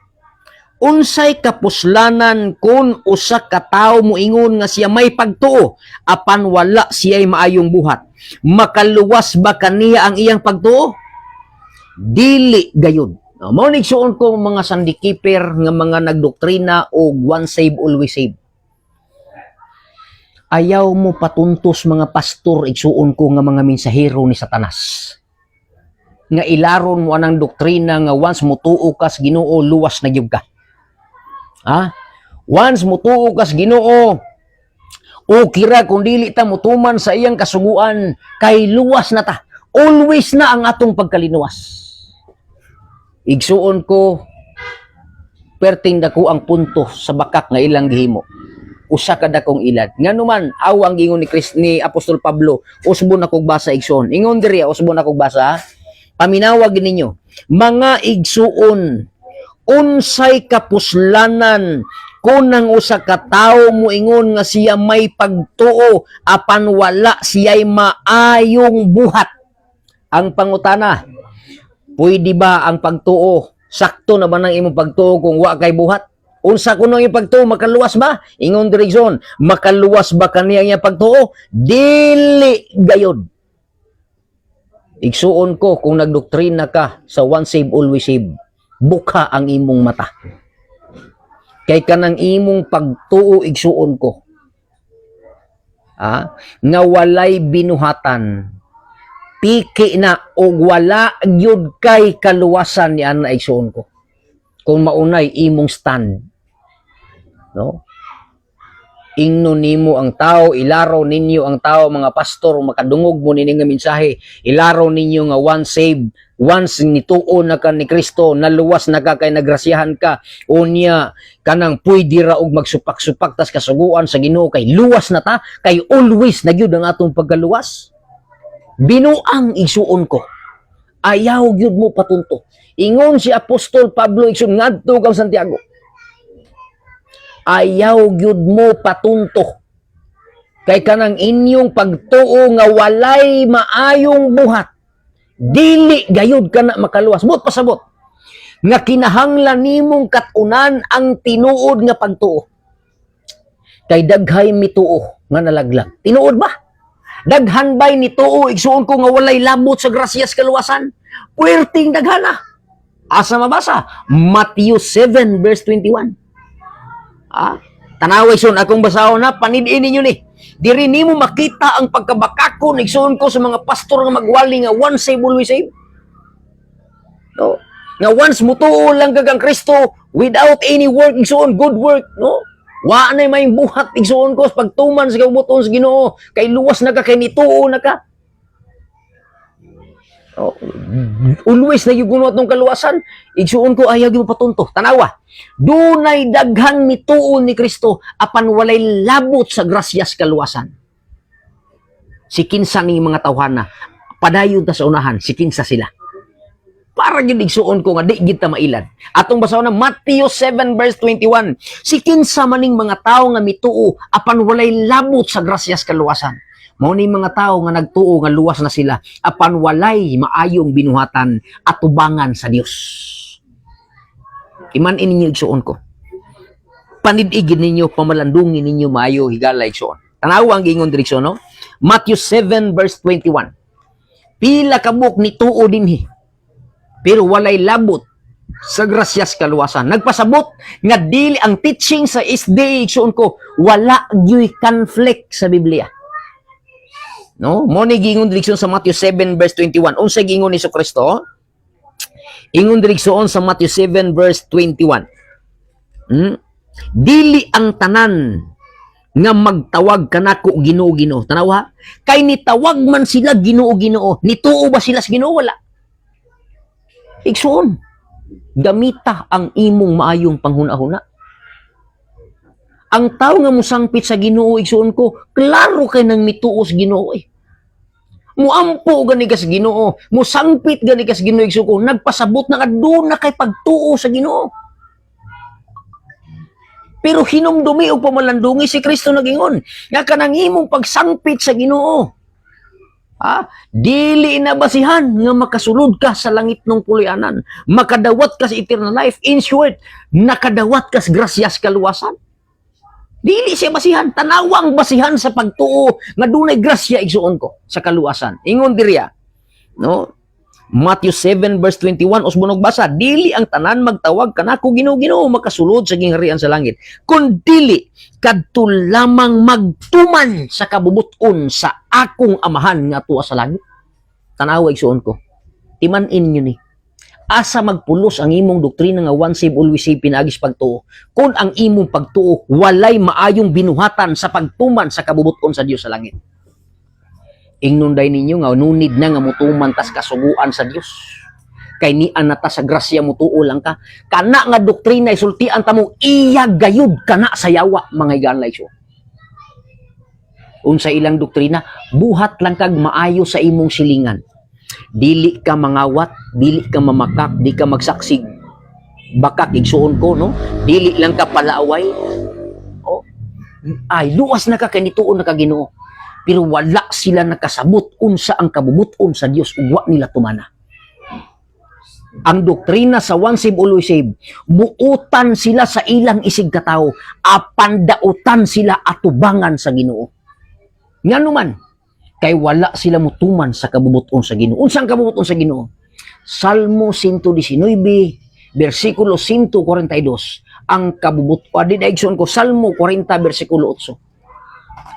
unsay kapuslanan kun usa ka tawo moingon nga siya may pagtuo apan wala siya'y maayong buhat? Makaluwas ba kaniya ang iyang pagtuo? Dili gayud. Mao ni igsuon ko mga sandikeeper nga mga nagdoktrina o once save always save. Ayaw mo patuntos mga pastor igsuon ko nga mga mensahero ni Satanas. Nga ilaron mo anang doktrina nga once mutuo ka sa Ginoo luwas na gyud ka. Ha? Once mutuo ka sa Ginoo, o kira kung dili ta mutuman sa iyang kasuguan, kay luwas na ta. Always na ang atong pagkalinuwas. Igsuon ko, perting dako ang punto sa bakak nga ilang gihimo. Usa ka dakong ilad. Nganuman, awang gingon ni Apostol Pablo, usbon akong basa igsuon. Ingon diri, usbon akong basa, paminawag ninyo, mga igsuon, unsay kapuslanan kung nang usa ka tawo moingon nga siya may pagtuo apan wala siya'y maayong buhat? Ang pangutana, pwede ba ang pagtuo? Sakto na ba nang imong pagtuo kung wa kay buhat? Unsa kuno ang pagtuo, makaluwas ba? Ingon direksyon, makaluwas ba kaniya ang pagtuo? Dili gayod. Igsuon ko kung nagdoktrina ka sa once save always save, buka ang imong mata. Kay kanang imong pagtuo igsuon ko. Nga walay binuhatan. Piki na o wala gyud kay kaluwasan ni ana igsuon ko. Kung maunay imong stand. No? Ingno nimo ang tao, ilaraw ninyo ang tao, mga pastor, makadungog mo nini nga mensahe, ilaraw ninyo nga once saved, once nituo na ka ni Kristo, naluwas na ka kay nagrasyahan ka, unya kanang pwede ra og magsupak-supak tas kasuguan sa Ginoo kay luwas na ta, kay always na gyud ang atong pagkaluwas. Binuang igsuon ko. Ayaw gyud mo patunto. Ingon si Apostol Pablo igsoon ngadto kang Santiago. Ayaw gyud mo patunto. Kay kanang inyong pagtuo nga walay maayong buhat. Dili gayud kana makaluwas. Mot pasabot. Nga kinahanglan nimong katunan ang tinuod nga pagtuo. Kay daghay mituo nga nalaglag. Tinuod ba? Daghan bay ni tuo igsuon ko nga walay labot sa grasyas kaluwasan. Puwerting daghana. Asa mabasa? Matthew 7 verse 21. Tanaway son akong basahon na panidin ninyo ni. Diri nimo makita ang pagkabakako igsuon ko sa mga pastor nga magwali nga once save always save. No? Nga once mutuo lang kag ang Kristo without any work igsuon good work, no? Wa na may buhat igsuon ko sa pagtuman sa kabuton sa Ginoo kay luwas na ka kay nituo na ka. Always na yung gunot ng kaluwasan, igsuon ko ayaw yung patunto. Tanawa, dunay daghang mituon ni Kristo apan walay labot sa grasyas kaluwasan. Si kinsa ning mga tawhana, padayon ta sa unahan, si kinsa sila. Para gyud igsuon ko nga di gid ta mailad. Atong basahon na Matthew 7 verse 21. Si kinsa maning mga tawo nga mituo apan walay labot sa grasyas kaluwasan. Mao ni mga tawo nga nagtuo nga luwas na sila apan walay maayong binuhatan at tubangan sa Dios. Iman-in ninyo igsuon ko. Panidigin ninyo, pamalandungin ninyo maayo higala igsuon. Tanawa ang gingon direksyon, no? Matthew 7 verse 21. Pila ka buok ni tuo dinhi. Pero walay labot sa grasyas kaluwasan. Nagpasabot nga dili ang teaching sa SD igsuon ko wala gyud conflict sa Biblia. No? Mo ni gingon direksyon sa Matthew 7 verse 21. Unsay gingon ni Kristo? Ingon direksyon sa Matthew 7 verse 21. Dili ang tanan nga magtawag kanako Ginoo. Tanaw ha? Kay nitawag man sila Ginoo. Nituo ba sila sa Ginoo? Wala. Igsuon. Gamita ang imong maayong panghuna-huna. Ang tao nga musangpit sa Ginoo igsuon ko, klaro kay nang mituo sa Ginoo eh. Muampo gani ka sa Ginoo, musangpit gani ka sa Ginoo igsuon ko, nagpasabot na aduna kay pagtuo sa Ginoo. Pero hinumdumi o pamalandungi si Kristo nagingon, nga kanang imong pagsangpit sa Ginoo. Dili na basihan nga makasulod ka sa langit ng pulianan, makadawat ka sa eternal life. In short, nakadawat ka sa grasyas kaluwasan. Dili siya basihan, tanawang basihan sa pagtuo nga dunay grasya igsuon ko sa kaluwasan. Ingon diriya, no? Matthew 7 verse 21 usbunog basa, dili ang tanan magtawag kanako Ginoo makasulod sa gingharian sa langit, kun dili kadto lamang magtuman sa kabubuton sa akong amahan nga tuwa sa langit. Tanawa igsuon ko. Timan-in niyo ni. Asa magpulos ang imong doktrina nga one save always save pinagis pagtuo kung ang imong pagtuo walay maayong binuhatan sa pagtuman sa kabubuton sa Dios sa langit. Ingnunday ninyo nga nunid na nga mutuman tas kasuguan sa Dios. Kay ni anata sa grasya mutuo lang ka. Kana nga doktrina isultian ta mo iya gayud kana sa yawa mga iganlay so. Unsa ilang doktrina, buhat lang kag maayo sa imong silingan. Dili ka mangawat, dili ka mamakak, di ka magsaksig. Bakak igsuon ko, no? Dili lang ka palaaway. Oh. Ay, luwas na ka kay nituon na ka Ginoo. Pero wala sila nakasabot unsa ang kabubuton sa Dios ug wa nila tumana. Ang doktrina sa one save always save, buutan sila sa ilang isig katawo, apan dautan sila atubangan sa Ginoo. Ngano man, kay wala sila mutuman sa kabubuton sa Ginoo. Unsang kabubuton sa Ginoo? Salmo 119, versikulo 142. Ang kabubuton, adidagson ko, Salmo 40, versikulo 8.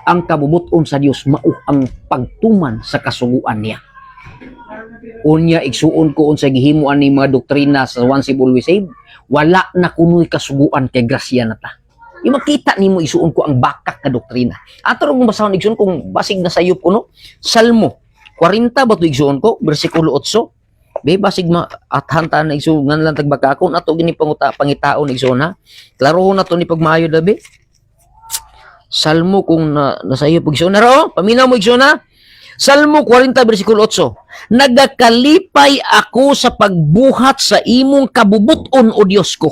Ang kabubuton sa Dios mao ang pagtuman sa kasuguan niya. Unya igsuon ko unsa gihimuan ni mga doktrina sa one save always save, wala na kunoy kasuguan kay grasya na ta. Makita nimo isuon ko ang bakak nga doktrina. Ato ro basahon igsuon kung basig na sayop ko no. Salmo 40 ba to igsuon ko bersikulo 8. Be basig maathanta na igsuon ngan lang tagbakakon ato gini pangitaon igsuon ha. Klaro na to ni pagmaayo dabi. Salmo kung nasayop igsuon na ro, paminaw mo igsuon ha. Salmo 40 bersikulo 8. Nagakalipay ako sa pagbuhat sa imong kabubuton o Dios ko.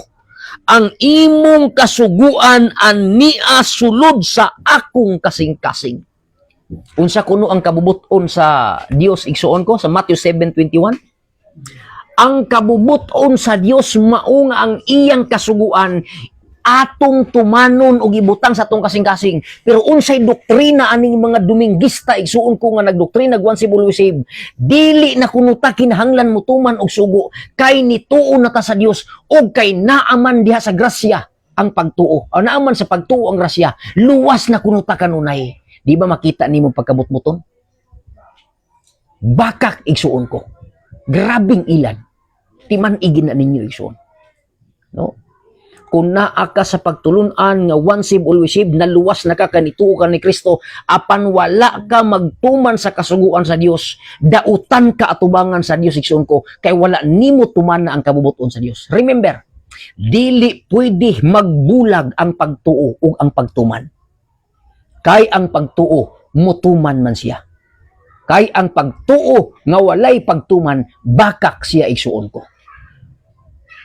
Ang imong kasuguan ania sulod sa akong kasing-kasing. Unsa kuno ang kabubuton sa Dios igsuon ko sa Matthew 7:21? Ang kabubuton sa Dios mao nga ang iyang kasuguan atong tumanon og ibutang sa atong kasing-kasing. Pero unsay doktrina aning mga Dominguista igsuon ko nga nagdoktrina one save always save, dili na kuno ta kinahanglan mutuman og sugo kay nituo na ta sa Dios og kay naaman diha sa grasya ang pagtuo. O naaman sa pagtuo ang grasya, luwas na kuno ta kanunay. Di ba makita nimo pagkabutbuton? Bakak igsuon ko. Grabing ilan. Timan igin na ninyo igsuon. No? Kung naa ka sa pagtulunan nga one save always save, naluwas na ka kanituo ka ni Kristo, apan wala ka magtuman sa kasuguan sa Dios, dautan ka atubangan sa Dios igsuon ko, kay wala nimo tuman na ang kabubuton sa Dios. Remember, dili pwede magbulag ang pagtuo ug ang pagtuman. Kay ang pagtuo mutuman man siya. Kay ang pagtuo nga walay pagtuman, bakak siya igsuon ko.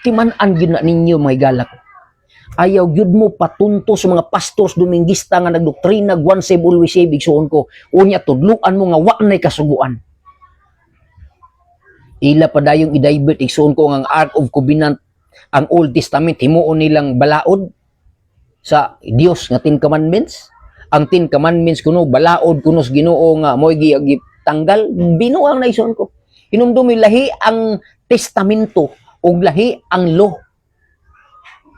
Timan-an gyud na ninyo mga galak. Ayaw gyud mo patunto sa mga pastors Dominguista nga nagdoktrina once save always save igsuon ko. Unya tudluan mo nga wa nay kasuguan. Ila pa dayong i-divert igsuon ko nga ang Ark of Covenant, ang Old Testament himuon nilang balaod sa Dios nga Ten Commandments. Ang Ten Commandments kuno balaod kuno sa Ginoo nga moy tanggal binuang na igsuon ko. Hinumdumi lahi ang testamento ug lahi ang law.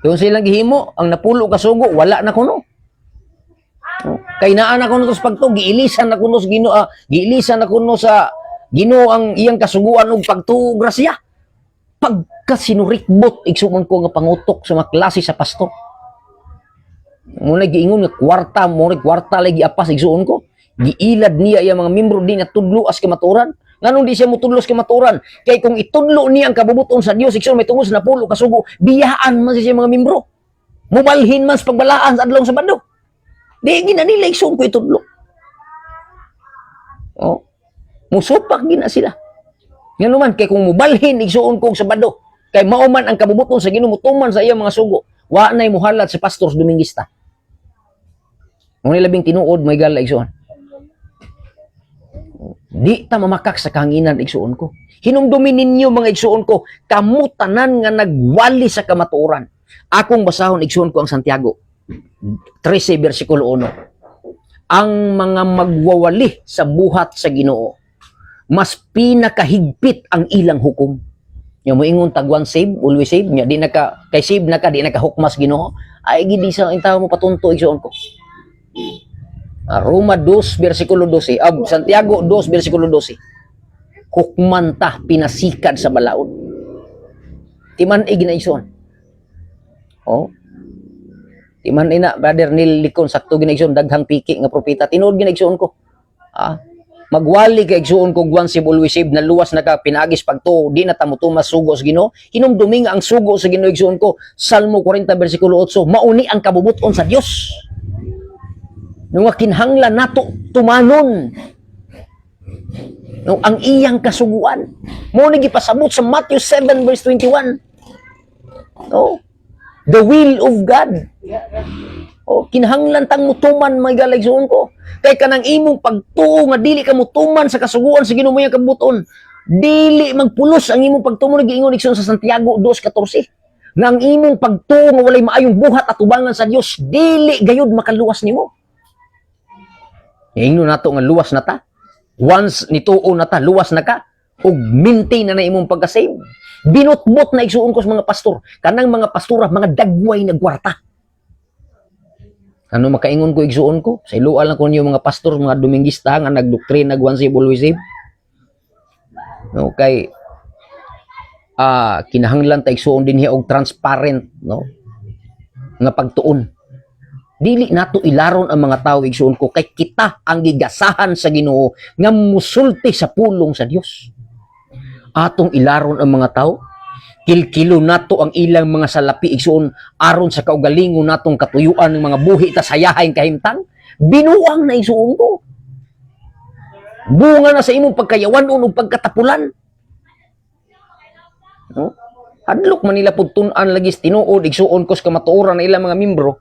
Kung silang gihimo, ang napulo ka sugo, wala na kuno. Kay naa na kuno sa pagtuo, giilisan na kuno sa Ginoo, giilisan na kuno sa Ginoo ang iyang kasuguan ug pagtuo grasya. Pagka sinurikbot igsuon ko nga pangutok sa mga klase sa pastor. Muna giingon nga kwarta lagi apas igsuon ko. Giilad niya iyang mga membro di na tudlo as kamaturan. Nganong di siya mutudlo sa kamaturan? Kay kung itudlo niya ang kabubuton sa Dios, igsoon may tungod sa napulo kasugo, biyaan man siya mga membro. Mubalhin man sa pagbalaan sa adlaw sa Sabado. Di gina nila igsoon ko itudlo. Oh. Musupak gina sila. Nga naman kay kung mubalhin igsoon ko sa Sabado, kay mao man ang kabubuton sa Ginoo mutuman sa iyang mga sugo, wa nay muhalat sa pastors Dominguista. Mo ni labing tinuod may gala igsoon. Di ta mamakak sa kahanginan igsuon ko. Hinumdumin ninyo mga igsuon ko, kamutanan nga nagwali sa kamatuoran. Akong basahon igsuon ko ang Santiago 13 versikulo 1. Ang mga magwawali sa buhat sa Ginoo, mas pinakahigpit ang ilang hukom. Yung moingon tagwan save, always save, nya di naka kay save naka di naka hukmas Ginoo. Ay gidi sa intaw mo patunto igsuon ko. Roma 2, versikulo 12. Santiago 2, versikulo 12. Hukmanta, pinasikad sa balaod. Timan ginaison. Oh. Timan ina, brother Neil Likon, sakto ginaison, daghang piki nga propeta. Tinuod ginaison ko. Magwali kay igsuon ko, once save, always save, na luwas na ka, pinagis pagto, di na tamutumas sugo sa Ginoo. Hinumdumi nga ang sugo sa Ginoo igsuon ko, Salmo 40, versikulo 8, mauni ang kabubuton sa Dios. Nung kinhanglan nato tumanon nung ang iyang kasuguan mo ni gipasabot sa Matthew 7 verse 21. No, the will of God. Kinhanglan tang mutuman may galigsuon ko kay kanang imong pagtuo nga dili ka mutuman sa kasuguan sa Ginoo yang kabuton, dili magpulos ang imong pagtuo giingon igsoon sa Santiago 2:14 nga ang imong pagtuo nga walay maayong buhat at tubangan sa Dios dili gayud makaluwas nimo. Ingno nato nga luwas na ta. Once nituo na ta, luwas na ka. Ug maintain na imong pagka-save. Binutbot na igsuon ko sa mga pastor. Kanang mga pastora, mga dagway na gwarta. Ano makaingon ko igsuon ko? Sa ilual lang ko niyo mga pastor, mga Dominguista nga nagdoktrina once save always save. No, kay kinahanglan ta igsuon din hiya og transparent, no? Nga pagtuon. Dili nato ilaron ang mga tao igsuon ko kay kita ang gigasahan sa Ginoo nga musulti sa pulong sa Dios. Atong ilaron ang mga tao, kilkilo nato ang ilang mga salapi igsuon aron sa kaugalingon natong katuyuan ng mga buhi ta sayahay kahimtang, binuang na igsuon ko. Bunga na sa imong pagkayawanon ug pagkatapulan. No? Hadlok man nila pud tun-an lagi tinuod igsuon ko sa kamatuoran na ilang mga membro.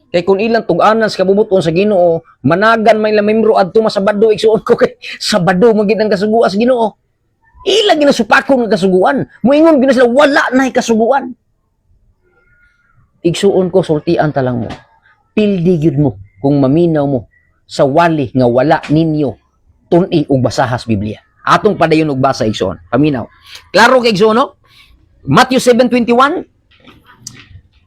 Kay kung ilang tug-anan sa kabubuton sa Ginoo, managan may ilang membro adto masabado igsuon ko kay Sabado mo gid ang kasuguan sa Ginoo. Ila ginasupakon ng kasuguan. Moingon gina sila wala na kasuguan. Igsuon ko sultian ta lang mo. Pildi gyud mo kung maminaw mo sa wali nga wala ninyo tun-i ug basahas Biblia. Atong padayon og basa igsuon. Paminaw. Klaro kay igsuon no? Matthew 7:21.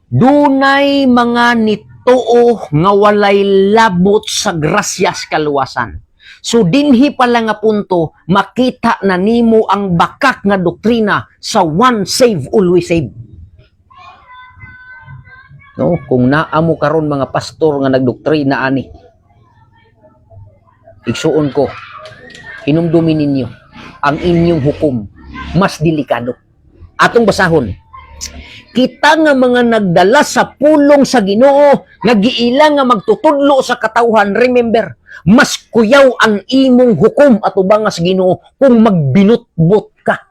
Dunay mga tuo nga walay labot sa grasyas kaluwasan. So dinhi pala nga punto, makita na nimo ang bakak nga doktrina sa one save, always save. No, kung naamo karon mga pastor nga nagdoktrina ani, igsuon ko, hinumdumin ninyo ang inyong hukom mas delikado. Atong basahon, Kita nga mga nagdala sa pulong sa Ginoo, nagiila nga magtutudlo sa katawhan, remember, mas kuyaw ang imong hukom at ubanga sa Ginoo kung magbinutbot ka.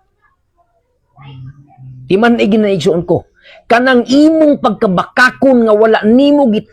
Timan iginaigsoon ko, kanang imong pagkabakakon nga wala nimo